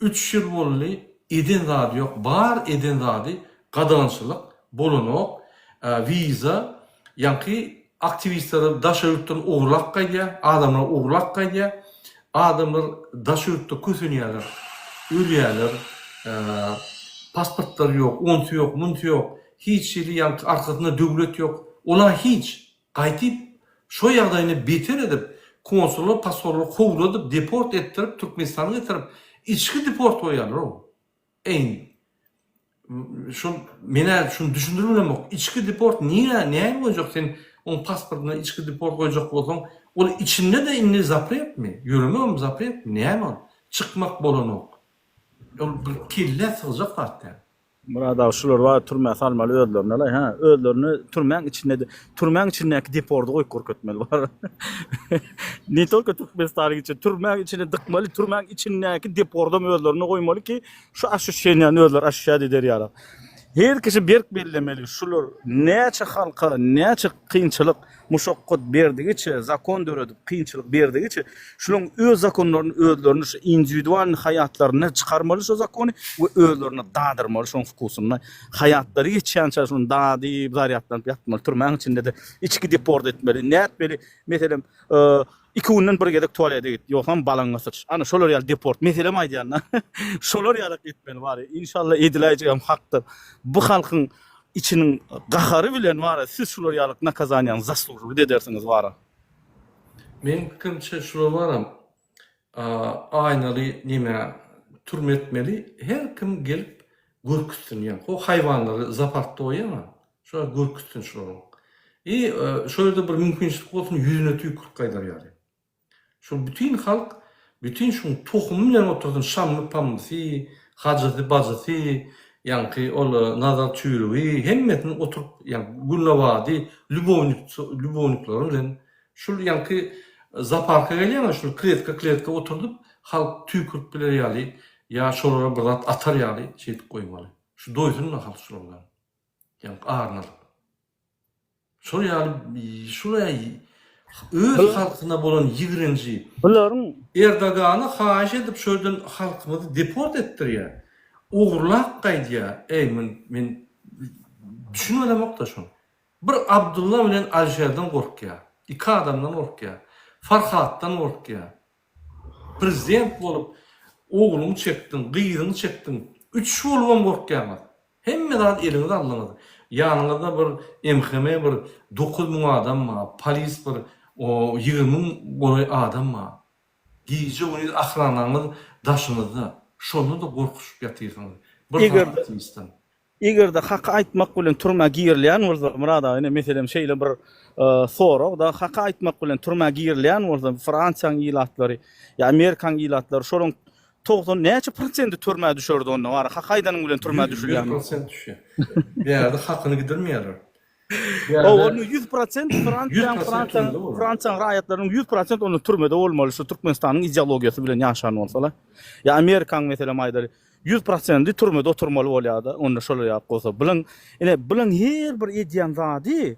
3 ýyl boldy, eden zady ýok, bar eden zady gadançylyk, bolanok, viza, ýanky aktivistler daşyrypdan oglak gaýdýar, adamlar oglak gaýdýar, adamlar daşyrypda kösenýärler, ölýärler, pasportlar ýok, onty ýok, munty ýok, hiç ýeri ýanky arkasynda döwlet ýok. Olar hiç gaýtyp şo ýagdaýyny beter edip konsullar, pasportlar howladyp, deport ettirip, Türkmenistana getirip, içki deport oýarlar o. Mene şunu düşündürmem yok. İçki deport niye olacak sen onun pasportuna içki deport koyacak bolsaň, ol içinde de inni zapret mi? Yürümem zapret mi? Niye mi? Çıkmak bolanok. Ol bir kille sığacak zaten. Murad aga şular wa türme salmaly özlerini, özlerini türmeň içindäki depordy goýup görkezmeli bar. Ne tolka Türkmenistana için türmeň içine dykmaly, türmeň içindäki deporda özlerini goýmaly ki şu aşşeýän özler aşşaýa eder ýara. Her kişi berk bellemeli şular näçe halka, näçe kynçylyk, muşaqqat berdigiçe, zakon döredip kynçylyk berdigiçe şunyň öz zakonlaryny özlerini şu individual hayatlaryna çykarmaly şu zakony we özlerini dadyrmaly şoň fukusyna hayatlary geçýänçe şunu dadyp zaryatlanıp ýatmaly, türmeň içinde de içki deport etmeli, näetmeli, meselem 2 günden bir gedek tuvalete git. Ýoksa balaňa sıç. Ana şolar ýaly deport. Meselem aýdýan. Şolar ýaly etmeli bar. İnşallah ediläjek hakda. Bu halkyň içiniň gahary bilen bar. Siz şolar ýaly nakazanýan zaslujy edersiniz bar. Men pikirçe şolar baram. Aýnaly näme türmetmeli. Her kim gelip görküsün ýa. O haýwanlary zapartda oýama. Şolar görküsün şolar. Şöyle bir mümkünçilik bolsun yüzüne tüýkürip gaýdar ýaly. Şu bütün halk, bütün şu tohumu bilen oturdun şammy pamsy, hajysy bajysy, Yani ol nazar çüyürüğü hemmetini oturup yani Gülnavadi Lübovniklerin bilen şul yani zaparka gelýän şul kletka oturup halk tüýkürip biler ýaly ya şolara bir atar ýaly şeýdip goýmaly. Şu doýsunna halk şolar. Yani arnalyp. Şol ýaly şuraya öz halkyna bolan ýigrenji Bunlaryň Erdogany haýyş edip şöýden halkymyzy deport etdirýär. Uğurlak gaýdýar. Ey men düşünmedim da şunu. Bir Abdullah bilen Alşerden gorkýar. İki adamdan gorkýar. Farhatdan gorkýar. Prezident bolup oğluny çekdin, gyýyny çekdin. Üç bolubam gorkýar. Hemme zat elinize alınady. Ýanyňyzda bir MHM bir 9000 adam ma, polis bir o 20 boy adam ma. Giýje ony ahranaňyz daşyňyzda. Şonu da gorkuşup ýatyrsyňyz. Egerde haqy aýtmak bilen turma giýerleýän bolsa, Murada, ene meselem şeýle bir sorak da haqy aýtmak bilen turma giýerleýän bolsa, Fransiýanyň ýylatlary, ýa Amerikanyň ýylatlary şonuň 90 näçe prosenti turma düşürdi onda var. Haqy aýdanyň bilen turma düşürýän. 100% düşýär. Ýa-da hakyny gidermeýärler. Onu 100% Fransiýanyň raýatlarynyň 100% onu türmede bolmaly. Şu Türkmenistanyň ideologiýasy bilen ýaşan bolsalar. Ya Amerikan meselem aýdary 100% türmede oturmaly bolýar-da. Onu şol ýap bolsa, bilen her bir edýän zady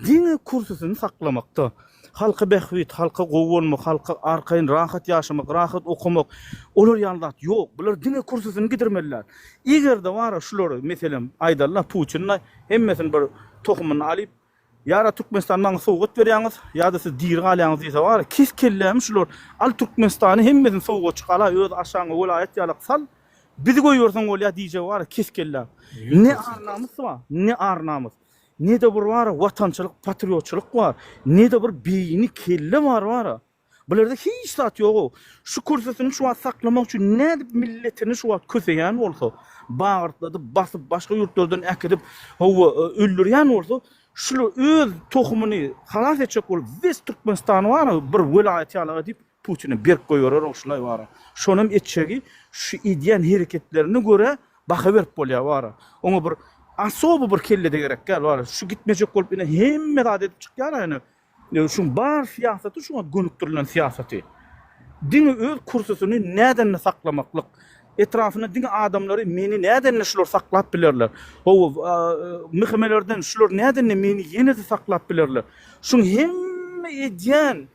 dini kursusyny saklamakda. Halka behwit, halka gowulmak, halka arkayn rahat ýaşamak, rahat okumak, olar ýanlat ýok. Bular dini kursusyny gidermeliler. Egerde wara şular meselem aýdarlar Putinna hemmesini bir tohumunu alıp yara Türkmenistan'dan soğuk berýäňiz ýa-da siz diýir galýaňyz diýse bar kes kelläm şular al Türkmenistany hemmesini soğuk çykala öz aşaňy welaýet ýalyk sal bizi goýursaň bolýar diýje bar kes kelläm ne arnamyz bar ne arnamyz ne de bir bar watançylyk patriotçylyk bar ne de bir beýini kelle bar bularda hiç zat ýok şu kursusyny şu wagt saklamak üçin ne milletini şu wagt köseýän bolsa bağırtladı, basıp başka yurtlardan ekidip öldürýän bolsa, şular öz tohumunu halas etjek bolup, West Türkmenistan var bir welaýet ýalyga diýip Putin'i berk goýýarar şolay bar. Şonam etjegi şu edýän hereketlerine göre baha berip bolýar bar. Oňa bir asoby bir kellede gerek gel bar. Şu gitmejek bolup ine hemme zat edip çykýar ýa-ni. Şu bar siýasaty şuňa gönüktirilen siýasaty. Dini öz kursusyny näden saklamaklyk etrafına din adamları meni näden şular saklap bilerler. Mihmelerden şular näden meni ýene de saklap bilerler. Şuň hemme edýän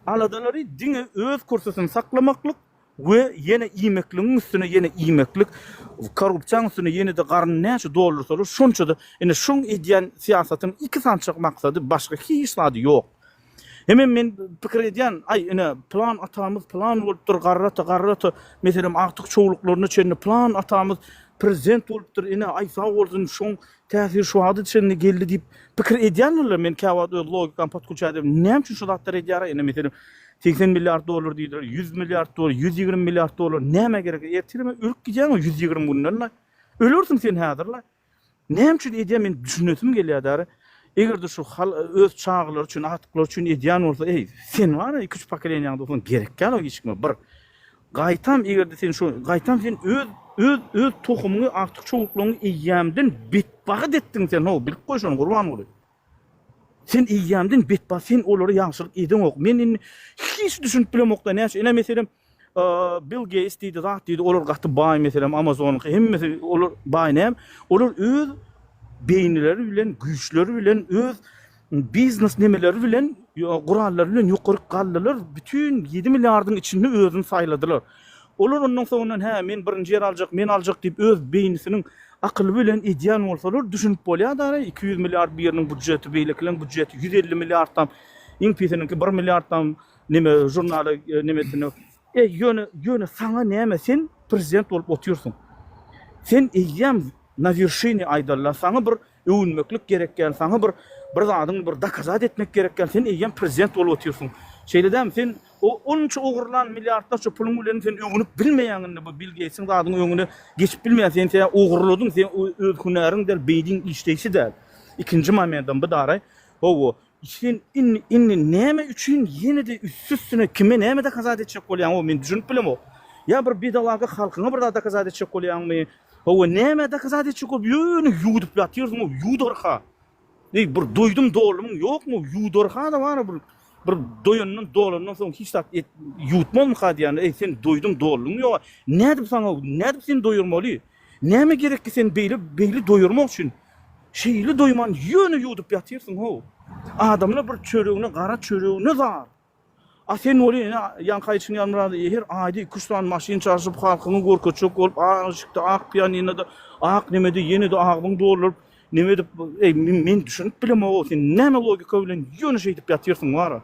aladalary dini öz kursusyny saklamaklyk we ýene iýmekligiň üstüne ýene iýmeklik, korrupsiýanyň üstüne ýene de garny näçe doldursalar, şonça da ene şoň edýän siýasatyň iki sançyk maksady başga hiç zady ýok. Hemen men pikir edýän, ene plan atamyz plan bolupdyr, garrata meselem artyk çoğuluklarına çenli plan atamyz prezident bolupdyr, ene sag bolsun şoň täsir şu wagty içinde geldi diýip pikir edýänler. Men käwat öz logikam patkuçady. Näme üçin şu zatlar edýär? Ene meselem $80 milyar diýdiler, $100 milyar, $120 milyar näme gerek? Ertirme ölüp gidýän o 120 günden. Ölürsiň sen häzirler. Näme üçin edýän men düşünesim gelýär. Egerde şu öz çağlar üçin, atyklar üçin edýän bolsa, sen wara 2-3 pokoleniýaňda bolsan gerekkä o geçme. Bir gaýtam egerde sen şu gaýtam sen öz tohumuny artyk çoğuklaryny eýýämden betbagy etdiň sen, bilip goý şonu gurban boly. Sen eýýämden betbagy sen olary ýagşylyk ediň ok. Men hiç düşünüp bilemokda näçe. Ene meselem Bill Gates diýdi, zat diýdi, olar gaty baý meselem Amazonyň hemmesi olar baý näme? Olar öz beýnileri bilen, güýçleri bilen, öz biznes nemeleri bilen, gurallary bilen ýokary galdylar. Bütün 7 milliardyň içinde özüni saýladylar. Olar ondan soňra men birinji ýer aljak, men aljak diýip öz beýnisiniň akyly bilen edýän bolsalar düşünüp bolýar-da 200 milliard bir ýeriniň budjeti, beýlekilen budjeti 150 milliarddan, iňpisininki 1 milliarddan neme jurnaly nemesini ýöne saňa näme sen prezident bolup oturýarsyň. Sen eýýäm na verşini aýdarlar, saňa bir öwünmeklik gerekken, saňa bir zadyň bir dakazat etmek gerekken, sen eýýäm prezident bolup oturýarsyň. Şeýledem sen o 10 ogurlan milyardlarça puluň bilen sen öňünüp bilmeýäňini bu Bill Gates'iň zadyň öňüne geçip bilmeýän sen ogurladyň, sen öz hünäriň der beýdiň işleýsi der. İkinji momentam bu daray. Sen inni näme üçin ýene de üstüne kime näme dakazat etjek bolýan, men düşünüp bilem o. Ya bir bidalaga halkyňa bir dakazat etjek bolýanmy? O näme-de kızady çykyp ýöne ýudup ýatyrsyň, o ýudurha. Bir doýdum dolumyň ýokmu? Ýudurha da bar bir doýanyň dolundan soň hiç tak ýutmam diýýär. Sen doýdum dolumyň ýok. Nädip saňa, nädip sen doýurmaly? Näme gerek ki sen beýli doýurmak üçin? Şeýle doýman ýöne ýudup ýatyrsyň ho. Adamlar bir çöregine, gara çöregine zar. A sen oly ýanky için ýanmyrady her aýdy 2-3 tane maşyn çarşyp halkyny gorkaçok bolup, aşykda ak pianinoda, ak nemede ýene-de agyň dolup, nemede men düşünüp bilemem o sen näme logika bilen ýöne şeýdip ýatyrsyň wara.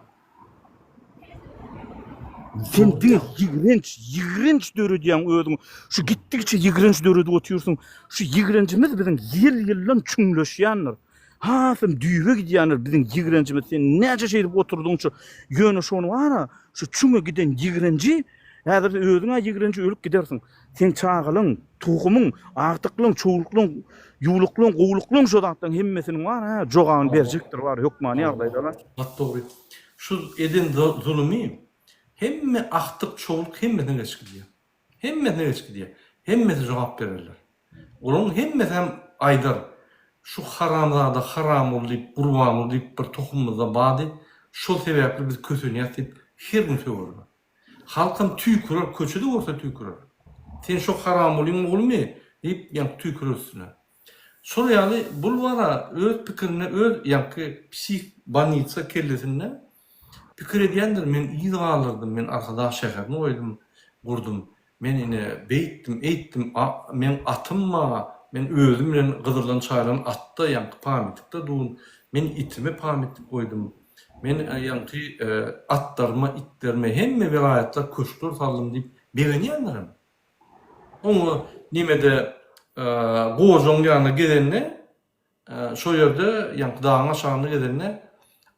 Sen bir ýigrenç döredýän özüň, şu gitdikçe ýigrenç döredi oturýarsyň. Şu ýigrençimiz biziň ýyl-ýyldan çüňleşýänler. Ha, sen düýbe gidýänler biziň ýigrençimiz. Sen näçe şeýdip oturdyňça ýöne şonu wara, şu çüňe giden ýigrençi, häzir özüňe ýigrençi ölüp gidersiň. Sen çağalyň, tuğumyň, agtyklyň, çoğuluklyň, ýuwluklyň, gowuluklyň şu zatdan hemmesini wara, jogagyny berjekdir war, hökmany ýagdaýdalar. Hattory. Şu eden zulmi hemme aktyk çoğuluk hemmeden geçkidýär. Hemmeden geçkidýär. Hemmesi jogap bererler. Olaryň hemmesi hem aýdar. Şu haramlarda haram bolyp, gurban bolyp bir tohumyza bady, şol sebäpli biz kösünýärdik, her gün söýürler. Halkym tüýkürer, köçede bolsa tüýkürer. Sen şu haram bolyň bolmy? Diýip ýa tüýkürürsün. Şol ýaly bul wara öz pikirine, öz ýa-ki psih banitsa kellesinde pikir edýändir. Men iýdi galyrdım, men arkadaş şäherine oýdum, gurdum. Men ine beýtdim, eýtdim, men atymma, men özüm bilen gyzyrlan çaýlan atda ýa-ki pamitlikde duň. Men itime pamitlik goýdum. Men ýa-ki atlarma, itlerime hemme vilayatlar köşkler saldym diýip begenýändirim. Onu nimede goýjoň ýanyna gedenne, şo ýerde ýa-ki dagyň aşagyna gedenne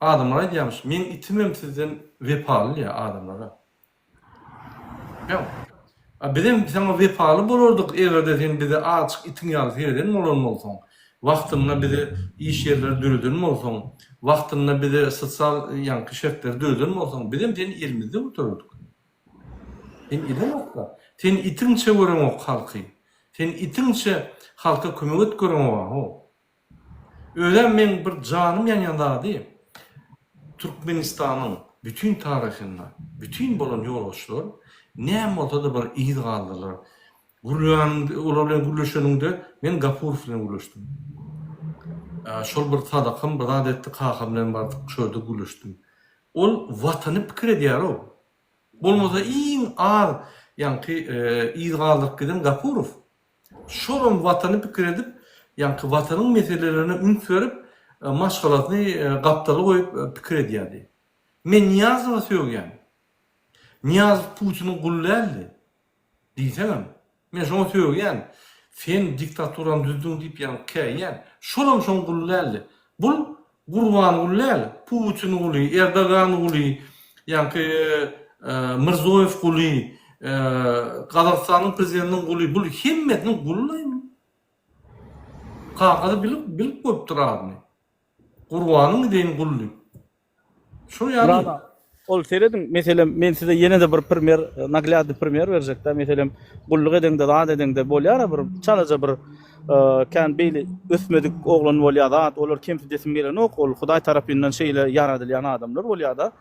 adamlar aýdýarmyş. Men itimem sizden wepaly ýa adamlara. Ýa Bizim sana vefalı bolurdyk egerde sen bize açyk itiň ýaly berden bolsaň, wagtynda bize iş yerleri dürüden bolsaň, wagtynda bize sosial ýa-ki şertler dürüden bolsaň, bizim seni elimizde otururdyk. Sen edemokda. Sen itiňçe gören o halky. Sen itiňçe halka kömek etgören o. Ölen men bir janym ýanýanda Türkmenistanyň bütün taryhynda, bütün bolan ýolbaşçylar näme bolsa da bir iýdi galdylar. Ular gülüşünde men Gapurov bilen gülüşdüm. Şol bir sadakam, bir adetli kakam bilen bardyk, şöyle gülüşdüm. Ol watany pikir edýär o. Bolmasa iň az, ýa-ki iýdi galdyk giden Gapurov. Şolum watany pikir edip, ýa-ki watanyň meselelerini ünsürip, maşgalatyny gapdaly goýup pikir edýärdi. Men Niyazowa söýgän. Niyaz Putin'in gulläldi. Diýsem, men şonu söýgän. Sen diktaturan düzdüň diýip ýa käýän. Şolam şonu gulläldi. Bul gurban gulläl, Putin guly, Erdogan guly, ýa-ki Mirzoýew guly, Gazakstanyň prezidentiniň guly, bul hemmetiniň gullaymy? Kakady bilip goýup durarmy? Gurbanyň diýen gully. Şu ýaly Ol seredim, mesela men size yine de bir premier, naglady premier berjekda, mesela gulluk edende, daat edende bolýar, bir çalaja bir kan beýli ösmedik oglan bolýar, olar kimse desim gelen ok, ol Hudaý tarapyndan şeýle yaradylýan adamlar bolýar da.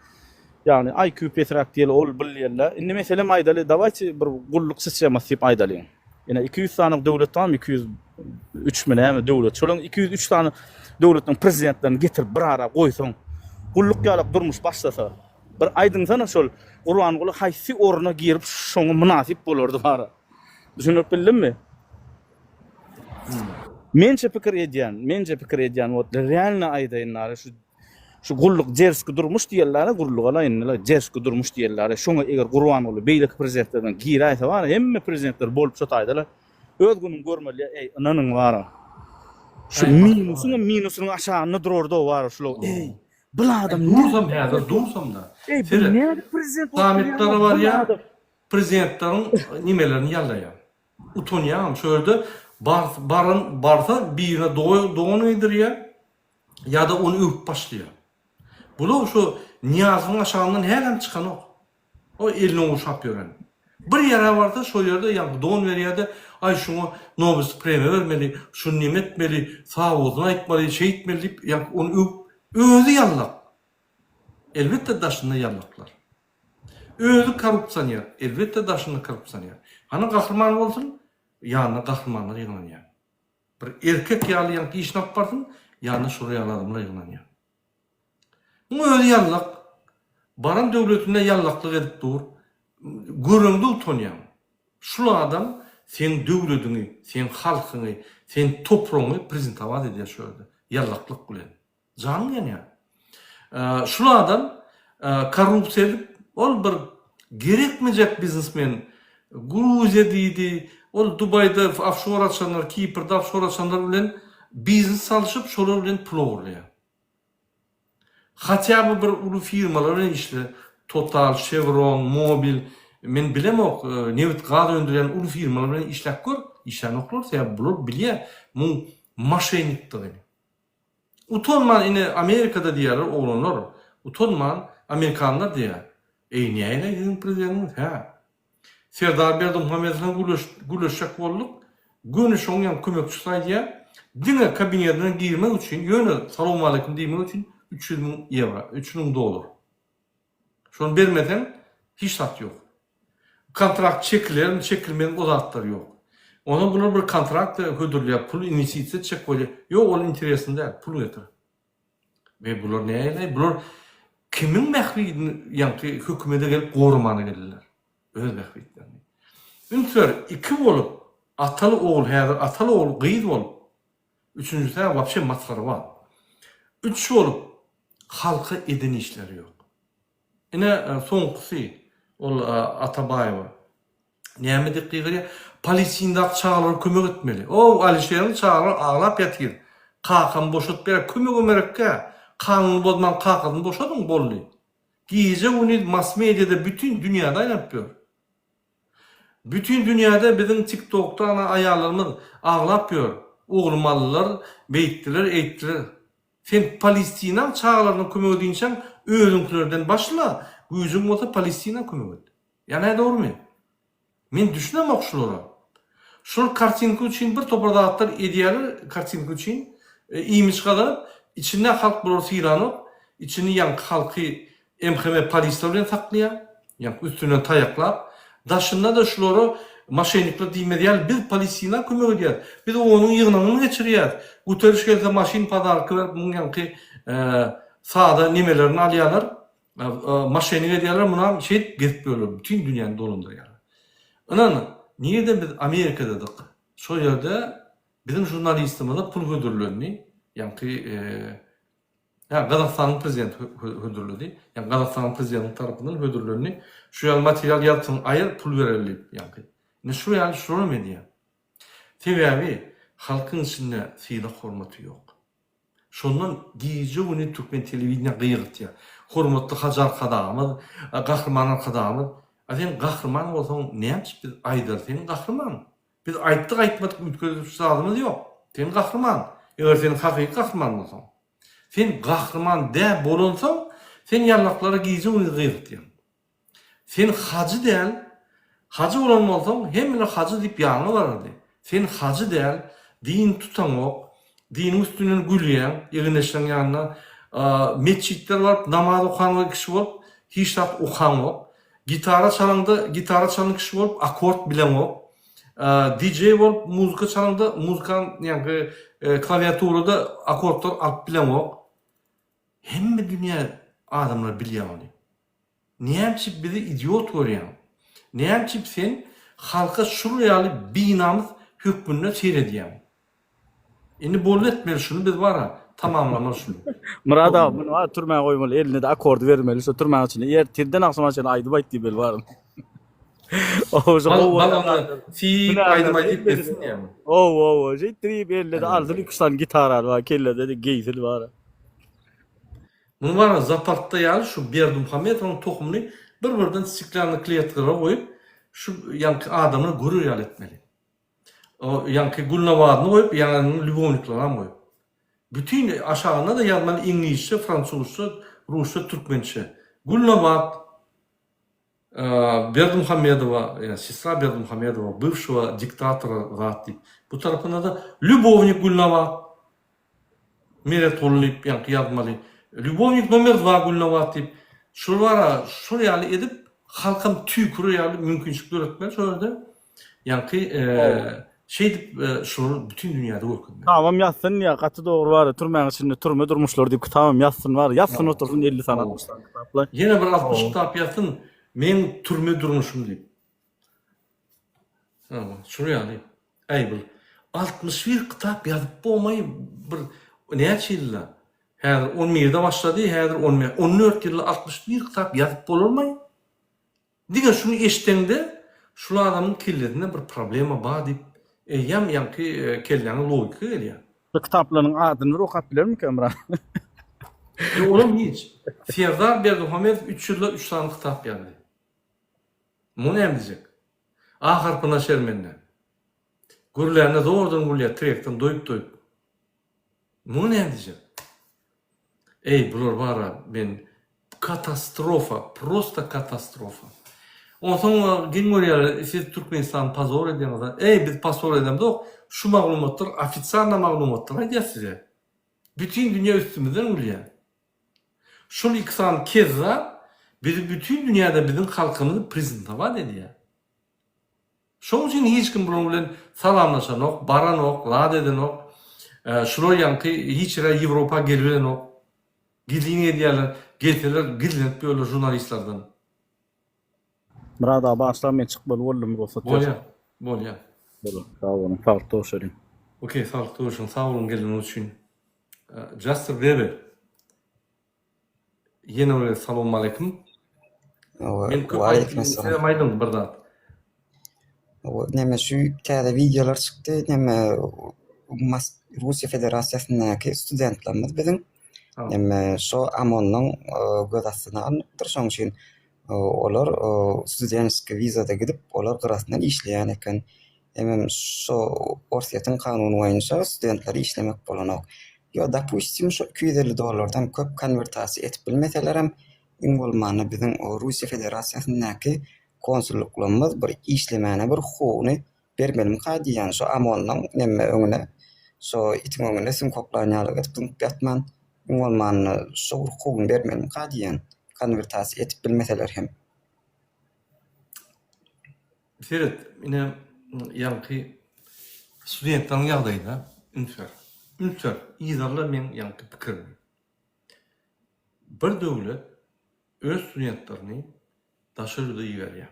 Yani IQ petrak diýil ol bilýärler. Indi mesela aýdaly, dawaçy bir gulluk sistematy diýip aýdalýan. Ýene 200 tane döwlet var, 203 mene döwlet. Şolaň 203 tane döwletiň prezidentlerini getirip bir ara goýsaň, gulluk ýalyp durmuş başlasa, bir aydın sana şol Qur'an goly haýsy oruna girip şoňa münasip bolardy bara. Düşünüp bildimmi? Mençe pikir edýän, wot realny aýdaýynlar şu gulluk jerski durmuş diýerler, gulluk alaýynlar jerski durmuş diýerler. Şoňa eger Qur'an goly beýlik prezidentlerden giraýsa bara, hemme prezidentler bolup çataýdylar. Öz günüm görmeli, ey ananyň bara. Şu minusyny aşagyna dururdy o bara şol. Ey bu adam dursam häzir dursam da. Näde prezident samitler var ya, prezidentlerin nimelerini ýaldaýar. Utonýam şöyle barsa birine doğun edirýär, ya da onu öp başlaýar. Bulu şu Niyazyň aşagynyň hemen çykan ok. O elini uşap ýören. Bir yere vardı, şu yerde yani don veriyade, ay şunu Nobel Premi vermeli, şunu nimetmeli, sağ olsun aytmalı, şey etmeli, yani onu özü yallak. Elbette daşında yallaklar. Özü korrupsiyoner, elbette daşında korrupsiyoner. Hani kahraman olsun, yanına kahramanlar yığınan yani. Bir erkek yalı yani işnap barsın, yanına şuraya adamlar yığınan yani. Bu özü yallak. Baran devletinde yallaklık edip dur. Göründü utanyan. Şu adam sen devletini, sen halkını, sen toprağını prezentavat ediyor şöyle. Yallaklık bilen. Canım yani. Şu adam korrupsiya edip, ol bir gerekmeyecek biznesmen. Gruzya deydi, ol Dubai'de offshore açanlar, Kipr'da offshore açanlar bilen biznes çalışıp şolar bilen pul uğurluyor. Hatta bir ulu firmalar bilen işle, Total, Chevron, Mobil, men bilemok, nevit gaz öndüren ulu firmalar bilen işlek gör, işen oklar, sebep bulur, bilye, bu maşenikliğini. Utanman yine Amerika'da diyorlar oğlanlar, utanman Amerikanlar diyor. Niye öyle dedin prezidentimiz? Serdar Berdimuhamed'le gülüşecek olduk. Günü şonyan kömekçi saydiya, dine kabinetine girmek için, yönü selamun aleyküm demek için 300.000 euro, 300.000 dolar. Şunu vermeden hiç sat yok. Kontrakt çekilir, çekilmeyen uzatlar yok. Ona bunu bir kontrakt hödürlüyor, pul inisiyatif çek koyuyor. Yok, onun interesinde pul getir. Ve bunlar ne? Bunlar kimin mehviyini, yani hükümete gelip korumanı gelirler. Öz mehviyetlerini. Üntür, iki olup, atalı oğul, atalı oğul, gıyid olup, üçüncüsü de vapşe matları var. Üçü olup, halka edin işleri yok. Yine son kısı, Atabayeva. Neyme dikkatleri? Palestin'de çağları kömek etmeli. O Alişer'in çağları ağlap yatır. Kakan boşut bere kömek ömerekke. Kanunu bozman kakadın boşadın bollu. Giyece onu mass medyada bütün dünyada yapıyor. Bütün dünyada bizim TikTok'ta ana ayarlarımız ağlap yapıyor. Oğlmalılar, beyittiler, eğittiler. Sen Palestina çağlarını kömek edinsen özünklerden başla. Yüzün olsa Palestina kömek et. Yani doğru mu? Men düşünemok şulara. Şol kartinka için bir topa dağıtlar ediyalar kartinka için iyimiz kadar içinde halk bulursa İran'ı içini yank halkı emheme Palestina taklaya yank üstüne tayaklap daşında da şulara maşinikler diymediyal bir Palestina kömek ediyor. Bir de onun yığınını geçiriyor. Uteriş gelse maşin padarkı ver bunun yankı sağda nimelerini alıyorlar. Maşinik ediyorlar buna şey getiriyorlar. Bütün dünyanın dolunda yani. Anan, niye de biz Amerika'dadık? Şu yerde bizim jurnalistimize pul hödürlüğünü, yani Kazakistan'ın prezidenti hödürlüğü, yani Kazakistan'ın prezidenti tarafından hödürlüğünü, şu yıl materyal yaptığın ayır pul verildi. Yani şu yıl şunu medya. Sebebi halkın içinde sıyla hormatı yok. Şundan giyece onu Türkmen televizyonuna kıyırt ya. Hormatlı Hacar kadağımız, kahramanlar kadağımız. Sen kahraman olsan ne yapmış biz aydar? Senin kahraman. Biz ayttık aytmadık ütközüp sağlığımız yok. Senin kahraman. Eğer senin hakiki kahraman olsan. Sen kahraman de bolonsan, sen yallaklara giyece onu kıyırt ya. Sen hacı değil, hacı olan olsan hem de hacı deyip yanı vardı. Sen hacı değil, din tutan ok, din üstünden gülüyen, egineşten yanına, mescitler var, namaz okan kişi var, hiç tat okan ok. Gitara çalan kişi olup akort bilen o. DJ olup muzika çalanda muzikan yani klaviaturada akortlar alıp bilen o. Hem de dünya adamlar biliyor onu. Niyem çip bizi idiot görüyor. Niyem çip sen halka şuraya binamız hükmünü seyrediyor. Şimdi bol etmeli şunu biz var ha tamamlamal şunu. Murad abi bunu turmaya koymalı, eline de akord vermeli, şu turmaya içinde. Eğer tirden akşam açan aydı bayt diye bel var. Bana aydım aydıp etsin yani. Jitri eline de aldı lüksan gitar var, kelle dedi geysil var. Bunu var Zapart'ta yani şu Berdimuhamed'in tohumunu bir-birinden stiklanlı kliyetlere koyup şu yankı adamını gurur etmeli. O yankı Gulnavad'ını koyup yanının Lübovniklerine koyup. Bütün aşağına da yazmalı İngilizce, Fransızca, Rusça, Türkmençe. Gulnavad Бердымухамедова, yani сестра Бердымухамедова, бывшего диктатора zat deyip. Bu tarafında da Любовник Gulnovat, Meret Ollip, yani yazmalı. Любовник номер 2 Gulnovat deyip. Şulara, şuraya edip halkım tüykürü yani mümkünçülükler etmeli. Şöyle de yani şey deyip şunu bütün dünyada okudum. Tamam yazsın ya katı doğru var. Turmanın içinde turma durmuşlar deyip tamam yazsın var. Yazsın otursun 50 sana atmışlar kitaplar. Yine bir 60 kitap yazsın. Men türme durmuşum deyip. Tamam. Şuraya deyip. Ey bir 61 kitap yazıp olmayı bir ne açıyla? Her 11'de başladı, her 14 yılda 61 kitap yazıp olmayı. Diga şunu eşitende şu adamın kellerinde bir problema var deyip yam yankı kellerine logika geliyor. Bu kitapların adını okuyup bilir mi Kamran? Oğlum hiç. Serdar Berdimuhamedov 3 yılda 3 tane kitap yazdı. Bu ne diyecek? Ahir Pınar Şermen'den. Gürlerine doğrudan gürler, trekten doyup. Bu ne diyecek? Ey bular var ben katastrofa, prosta katastrofa. O sonra gingoriyalar siz Türkmenistan pazar edemezler. Ey biz pazar edemez yok. Şu maglumatlar, ofitsialna maglumatlar hadi size. Bütün dünya üstümüzden oluyor. Şunu iksan keza biz bütün dünyada bizim halkımızı prezentava dedi ya. Şunun için hiç kim bununla salamlaşan yok, baran yok, la deden yok. Şuraya yankı hiç Avrupa geliyor yok. Gidin ediyorlar, getirler, gidinip böyle jurnalistlerden. Murad başlamayı çıkmalı oldum ruhsat. Bolya. Sağ olun. Farklı o söyleyeyim. Okey, sağlıklı olsun. Sağ olun geldiğiniz için. Justin Weber. Yine öyle selamun aleyküm. Men köp Aleykümselam. aydım birden. Neme şu tane videolar çıktı. Neme Rusya Federasyasındaki studentlarımız bizim neme şu Amon'un gödasyna anıptır. Şoň üçin olar studentski vizada gidip olar gyrasyndan işleýän eken. Hem şu Orsiýatyň kanuny boýunça studentler işlemek bolanok. Yo dopustim şu $250 köp konvertasiýa etip bilmeseler hem iň bolmany bizim Rusya Federasyasyndaky konsulluklarymyz bir işlemäne bir hukuny bermelim diýen şu Amon'dan nemme öňüne şu itiň öňüne sim koklanýarlyk etip gatman iň bolmany şu hukuny bermelim diýen konvertasiýa etip bilmeseler hem. Seret, yine yankı studentlerin ýagdaýynda Ünfer, izarlar men yankı pikirim. Bir döwlet öz studentlerini daşarıda ýiberýär.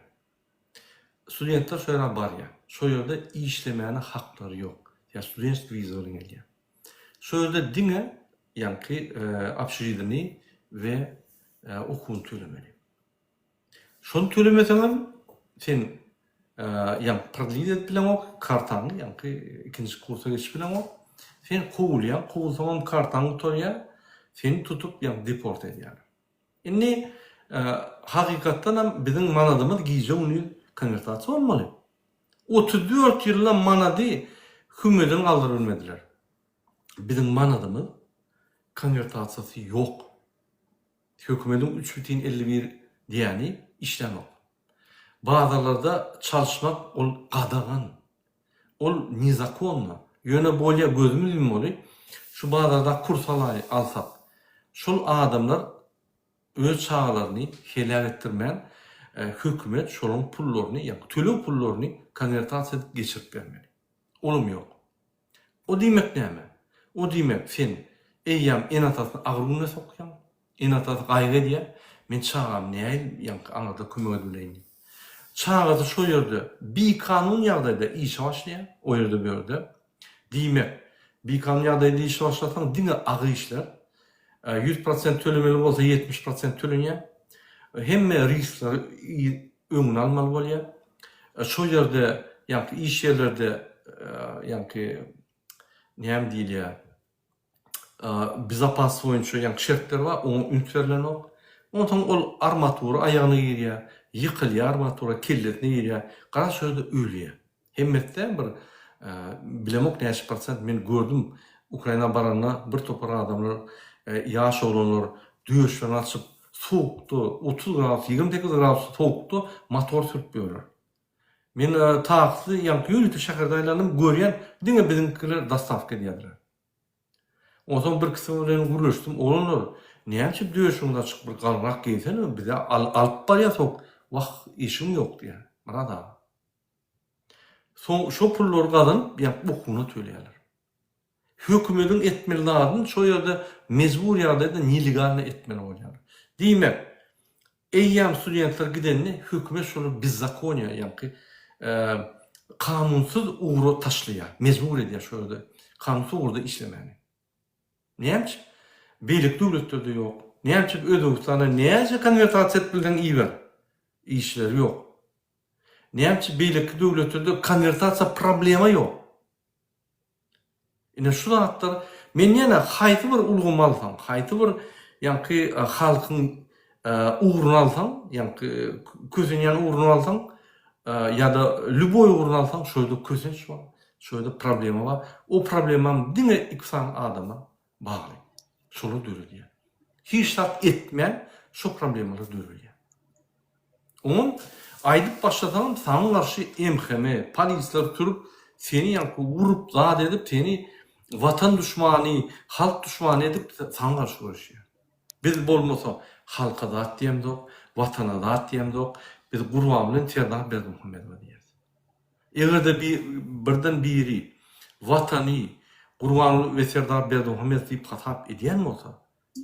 Studentler şöyle barýar. Şo ýerde işlemäne hakları yok. Ya student vizalarını gelýär. Şo ýerde diňe yankı apşyrydyny ve okuň tölemeli. Şonu tölemeseň sen yani proдлить bilen ok kartany yankı ikinci kursa geçip bilen ok sen kovulýan, kovulsaň kartany toýa seni tutup yani deport edýär. Indi hakykatdan hem bizim manadymyz giýje uny konvertasiýa bolmaly. 34 ýylla manady hümeden galdyrylmadylar. Bizim manadymyz konvertasiýasy ýok. Hökümetin 3,51 diýeni işlemok. Bazılarda çalışmak ol qadağan. Ol nizakonla. Yöne bolya gözümüz mi oluyor? Şu bazılarda kurs alsak. Şol adamlar öz çağlarını helal ettirmeyen hükümet şolun pullaryny, yani tölü pullaryny konvertasiýa edip geçirip bermeli. Olum yok. O diýmek näme? O diýmek sen eýýam enatasyny agryna sokýan. Enatasy gaýga diýär. Men çağam näil ýanky aňada kömek edilýän. Çağada şo ýerde bir kanun ýagdaýda iş başlaýar. O ýerde böyle. Diýmek, bir kanun ýagdaýda iş başlatan diňe agy işler. 100% tölemeli bolsa 70% tölenýär. Hemme riskler öňüne almaly bolýar. Şo ýerde ýanky iş ýerlerde ýanky näme diýilýär? Bizapasy boýunça ýanky şertler bar, onu ünterlenok. Ondan ol armatura aýagyna girýär, ýykylýar armatura kelletine girýär. Gara şöyle ölýär. Hemmetde bir bilemok näçe prosent men gördüm Ukraina barana bir topar adamlar ýaş olanlar döşlerini açyp soğukda 30 gradus 28 gradus soğukda motor sürtpüyor. Men taksy ýa-da ýürütü şäherde aýlanyp görýän diňe bizimkiler dastavka edýärler. Ozon bir kısmı bilen guruluşdum. Olanlar näçe döýüşüňde çykyp bir galrak geýsene bize alyp barýarsyk. Wagt işim ýok diýär. Mana da. Şo pullar galyp ýa okuny töleýärler. Hökümetiň etmeliligini şo ýerde mezbur ýagdaýda nelegalny etmeli bolýar. Diýmek, eýýam studentler gidenni hökümet şonu bizzakonya ýa-ki kanunsuz uğru taşlaýar, mezbur edýär şo ýerde. Kanunsuz uğurda işlemeli. Näçe? Beýlik döwletlerde ýok. Näçe Özbekistanda näçe konvertasiýa etdirilgen iýber? İşleri ýok. Näçe beýlik döwletlerde konvertasiýa problema ýok. Ine şu zatlar men ýene haýty bir ulgamy alsam, haýty bir ýa-ki halkyň uğruny alsam, ýa-ki közüňän uğruny alsam, ýa-da lüboy uğruny alsam, şöýde kösenç bar, şöýde problema bar. O problemam diňe iksan adama bagly. Şonu döredýär. Hiç şart etmän şu problemleri döredýär. Onun aýdyp başladym, saňa garşy emheme, polisler türüp seni ýa-ki urup zat edip seni vatan düşmany, halk düşmany edip saňa garşy görüşýär. Biz bolmasa halka zat diýemdik, watana zat diýemdik. Biz Gurban bilen Serdar Berdimuhammedow diýeriz. Egerde birden biri watany Gurban we Serdar Berdimuhammedow diýip hatap edýän bolsa,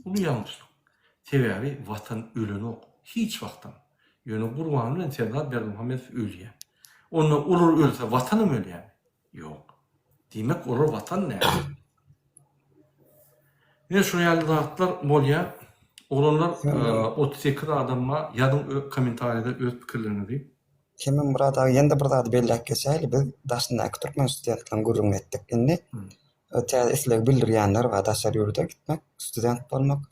bu ýalňyşlyk. Sebäbi watan ölenok hiç wagtdan. Ýöne Gurban bilen Serdar Berdimuhammedow ölýär. Onu ular ölse watanım ölýär. Ýok. Diýmek ular watan näme? Ne şu ýalydatlar bolýar. Olanlar 32 adamma ýadyň kommentariýada öz pikirlerini diýip. Hemen burada ýende bir zat belläp geçäli biz daşyndaky türkmen studentlaryň gurrun etdik. Indi ötäde isleg bildirýänler we daşar ýurda gitmek, student bolmak.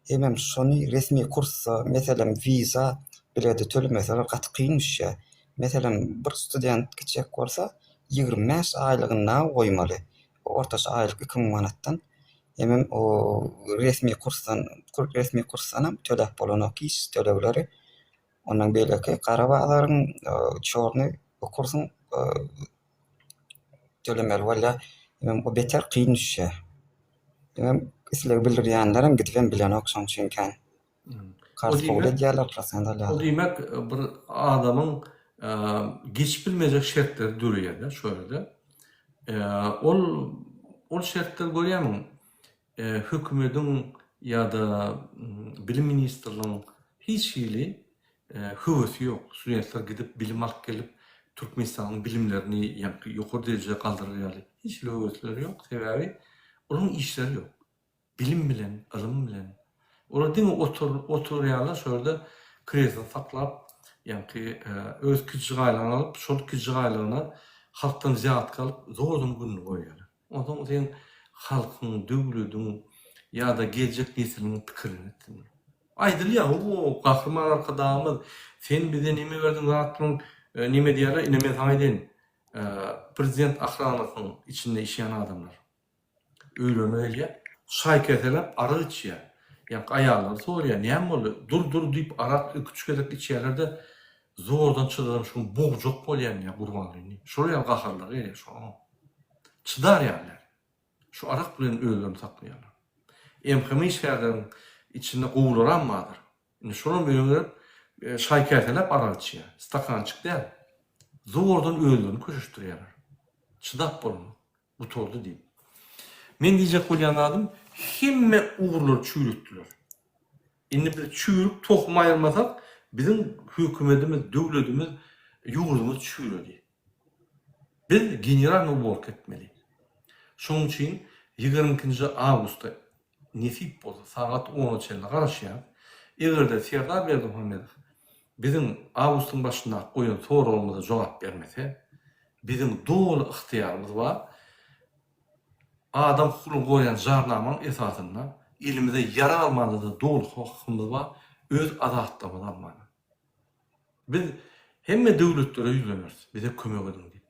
Hemen şonu resmi kurs, meselem viza biledi tölemeseler gaty kyn işe. Meselem bir student kiçek bolsa 25 aýlygyna goýmaly. Ortaça aýlyk 2000 manatdan. Hemen o resmi kursdan töläp bolan iş tölegleri ondan belki Qarabağlaryň çorny o kursyň tölemeli walla hemen o beter kyn işe. Hemen isleg bildirýänlerim gidip bilen okşan çünkän. Karşı kabul edýärler prosentallar. O diýmek bir adamyň geç bilmejek şertleri dürýärler şöyle. Ol şertler goýamyň. Hökümetiň ýa-da bilim ministrligiň hiç hili höwesi ýok. Studentler gidip bilim alyp gelip Türkmenistanyň bilimlerini ýa-da ýokary derejede galdyrýarly. Hiç höwesleri ýok. Sebäbi olaryň işleri ýok. Bilim bilen, ilim bilen. Olar diňe oturýarlar şöyle kresle saklap ýa-ki öz kiçigaýlaryny alyp, şol kiçigaýlaryna halkdan ziyat kalıp zordan gününü goýarlar. Ondan sen halkyň, döwletiň ýa-da geljek nesliniň pikirini etdiň. Aýdyl ýa, o gahrman arkadamyz, sen bize nime berdiň zatlaryň nime diýerler, ine men saňa aýdyn. Prezident ahranasynyň içinde işleyen adamlar. Öýlenýär, şaý keselep ara içýär. Ýa-ki aýallar sorýar, näme boldy? Dur diýip arak küçüklerek içýärlerde zordan çydadym şu boğjok bolýan ýa Gurbanlyny. Şoýa gaharlar ýa şu. Çydar ýalar. Şu arak bilen öýlerini saklaýarlar. Emhemi şäherleriň içinde gowular ammadyr. Indi şonuň bilen şaý keselep ara içýär. Stakançyk däl. Zordan öýlerini köşüşdirýärler. Çydap bolma. Bu tordy diýip. Men diýjek bolýanlarym hemme uğurlar çüýrütdiler. Indi bir çüýrük tohum aýyrmasak, bizim hökümetimiz, döwletimiz, ýurdumyz çüýredi. Biz general nobor etmeli. Şoň üçin 22 awgustda nesip bolsa saat 10:00-da garaşýar. Egerde Serdar Berdimuhammedow bizim awgustyň başynda goýan soralarymyza jogap bermese, bizim dol ıhtiýarymyz bar. Adam hukukun goýan jarnamanyň esasynda elimize yara almanlygy dol hukukymyz bar, öz azatdymyz almaly. Biz hemme döwletlere ýüzleniriz, bize kömek edin diýip.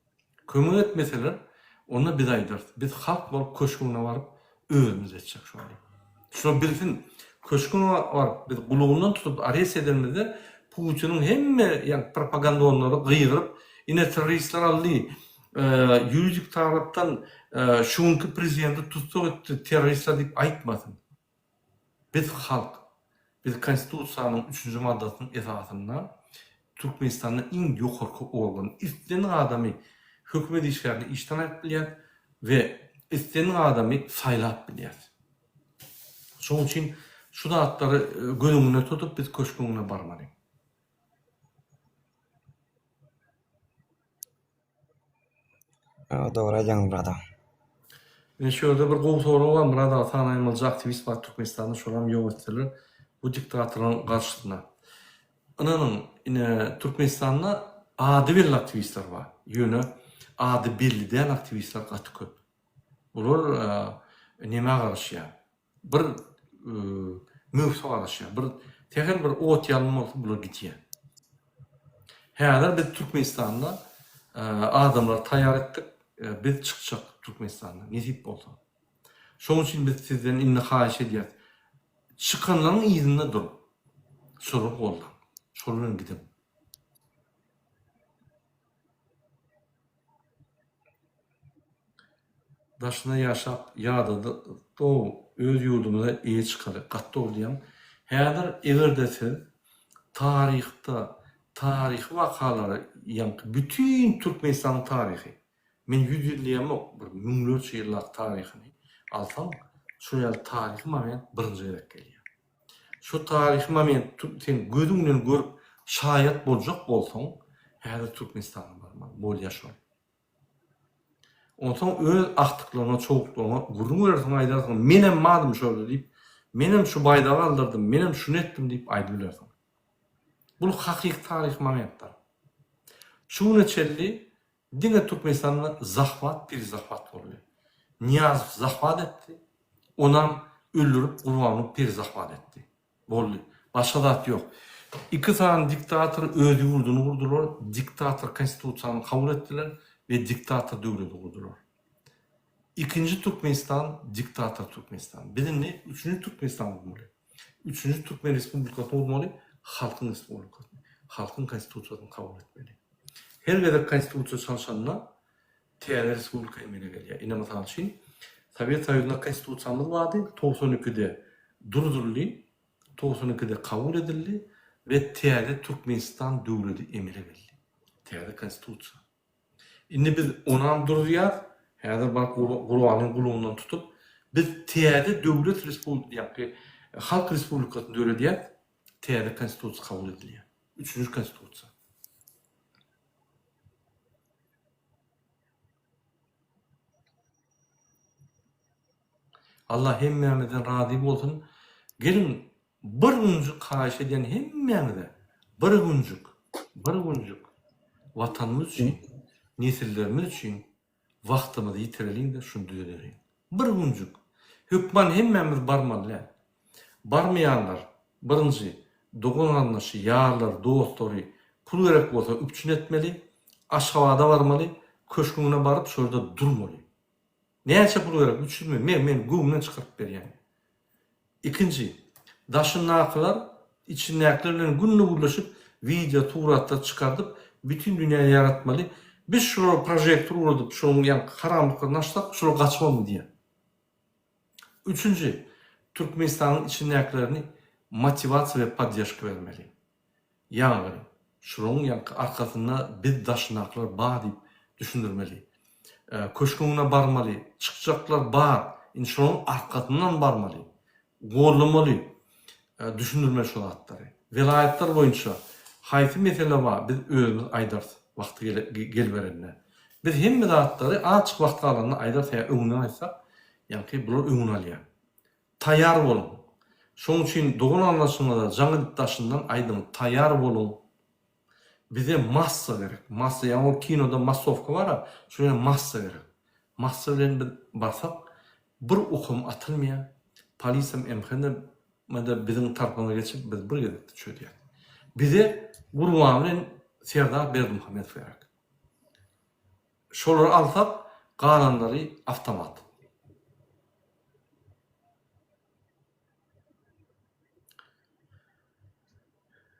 Kömek etmeseler, ona biz aýdyrys. Biz halk bolup köşküne baryp özümüz etjek şonu. Şunu bilsin, köşkün var. Biz guluğundan tutup arayes edilmede Putin'in hemme yani propaganda onları gıyırıp ine teröristler aldı. Yürüdük taraftan şunki prezidenti tuttu teröristler deyip aytmadın. Biz halk, biz konstitusiyanın 3. maddasının esasında Türkmenistan'ın en yukarı organı. İsteyen adamı hükümet işlerini işten etbiliyat ve isteyen adamı saylap biliyat. Şoň üçin şu datlary gözüňe tutup biz köşküňe barmaly. Doğru ýaňy burada. Şöyle bir gowy soru var. Burada tanaymalcı aktivist var Türkmenistan'da şolam ýok etdiler. Bu diktatorlaryň garşysyna. Ananyň ine Türkmenistan'da ady bir aktivistler var. Ýöne ady bellidiň aktivistler gaty köp. Bular näme garşýar? Bir müfsa garşýar. Bir teher bir ot ýalma bolsa bular gitýär. Häzir biz Türkmenistan'da adamlar taýýar etdik. Biz çıkacak Türkmenistan'da. Nesip bolsa. Şoň üçin biz sizden inni haýyş edýär. Çıkanlaryň ýerinde durup, sorup boldy. Şolun gidip. Daşyna ýaşap, ýa-da öz ýurdumyza eýe çykary. Gatda bolýam. Häzir egerde siz tarih wakalary, ýa-ni bütün Türkmenistanyň taryhy. Men 100 ýyllyam ok, bir müňlerçe ýyllar taryhyny alsam, şu ýaly taryhy moment birinji gerek gelýär. Şu taryhy moment sen gözüňden görüp şaýat boljak bolsaň, häzir Türkmenistanyň barman, bol ýaşar. Ondan öz aktyklaryna, çoğuklaryna gurrun bersen aýdarsan, menem madym şöyle diýip, menem şu baýdagy aldyrdym, menem şunu etdim diýip aýdybersen. Bu hakyky taryh momentler. Şunu çelli diňe Türkmenistan'da bir zahvat bolýar. Niyaz zahvat etdi. Onam öldürüp Gurbanyny bir zahvat etdi. Boldy. Başga zat ýok. İki tane diktator öz ýurduny gurdular, diktator konstitusiýany kabul etdiler ve diktator döwleti gurdular. İkinci Türkmenistan diktator Türkmenistan. Bilinli üçüncü Türkmenistan bolmaly. Üçüncü Türkmen Respublikasy bolmaly, halkyň respublikasy. Halkyň konstitusiýasyny kabul etmeli. Her gede konstitusiýa çalşanna teýär respublika emine gelýär. Ine mysal üçin Sovet Soýuzyna konstitusiýamyz bardy, 92-de durduruldy, 92-de kabul edildi ve teýär Türkmenistan döwleti emine geldi. Teýär konstitusiýa. Indi biz onam durýar, häzir bak Gurbanyň guluğundan tutup biz teýär döwlet respublikasy, halk respublikasyny döwlet diýip teýär konstitusiýa kabul edilýär. Üçüncü konstitusiýa. Allah hemmämizden razy bolsun. Gelin bir günjük haýyş edýän hemmämize bir günjük watanymyz üçin, nesillerimiz üçin wagtymyzy ýitirelim de şunu düzerelim. Bir günjük. Hükman hemmämiz barmaly. Barmaýanlar birinji dogan anlaşy, ýarlar, dostlary pul gerek bolsa üpçün etmeli, aşgabada barmaly, köşküne baryp şurada durmaly. Näçe pul gerek üçünmi? Men gümden çykyryp berýän. İkinci, daşynaklar, içindäkiler bilen günni gurlaşyp video, suratlar çykardyp bütün dünýäni yaratmaly. Biz şu projektor urdup, şoň ýa karanlyklardan açsak, şol gaçmamy diýär. Üçüncü, Türkmenistanyň içindäkilerini motivasiýa we podдержка bermeli. Ýa-ni şoň ýa arkasynda biz daşynaklar bar diýip düşündirmeli. Köşküne barmaly, çykjaklar bar, şoň arkasyndan barmaly. Gollamaly, düşündirmeli şol atlary. Vilayetler boýunça haýsy mesele bar, biz özümiz aýdars wagty gelberende. Biz hemme atlary açyk wagt alanda aýdars öňüne aýsak, ýa-ni bular öňüne alýar. Taýýar bolun. Şoň üçin dogan anlaşmada jaňy daşyndan aýdym, taýýar bolun. Bize massa gerek. Massa ýa o kinoda massowka bar, şoňa massa gerek. Massa bilen biz barsak bir ukum atylmaýar. Polisem emhende bizim tarapyna geçip biz bir gezekde çödýär. Bize Gurbany bilen Serdar Berdimuhammedow gerek. Şolary alsak, galanlary avtomat.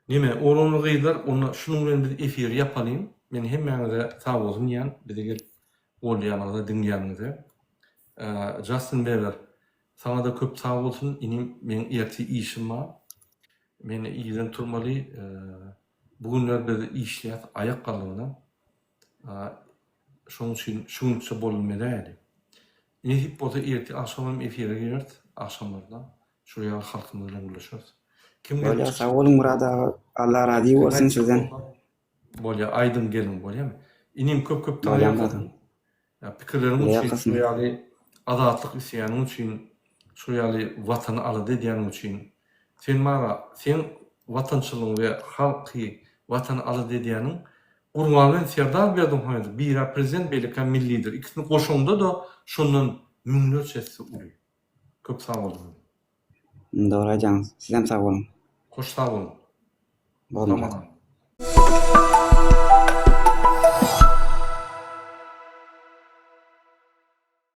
Nime onu gıydar, onu şunun bilen bir efir yapalım. Men hemmeňize sag bolsun ýan, bize gelip bolýanygda dinleýänigde. Justin Bieber, sana da köp sag bolsun. Inim men erti işim var. Men iýden turmaly. Bugünler biz işleýät ayak galyna. Şoň üçin şuňça bolmaýdy. Ine hip bolsa erti akşam efire giret, akşamlarda. Şuraya halkymyz bilen görüşýäs. Kim Bolýa, gelip sag bolun Murad aga. Allah razy bolsun sizden. bolýa aydın gelin bolýarmy? Inim köp Bolýan taýýar. badan. Ya pikirlerim Bolýa üçin, kysym. şu ýaly azatlyk isýanyň üçin, şu ýaly watany alady diýän üçin. Sen watançylygyň we halky watany alady diýäniň urmanyn serdar berdim hoýdy. Bir prezident belki millidir. İkisini goşuňda da şondan müňlerçesi uly. Köp sag bolun. Dogry aýdýaňyz. Sizem sag bolun. Hoş sag bolun. Bolun. Tamam.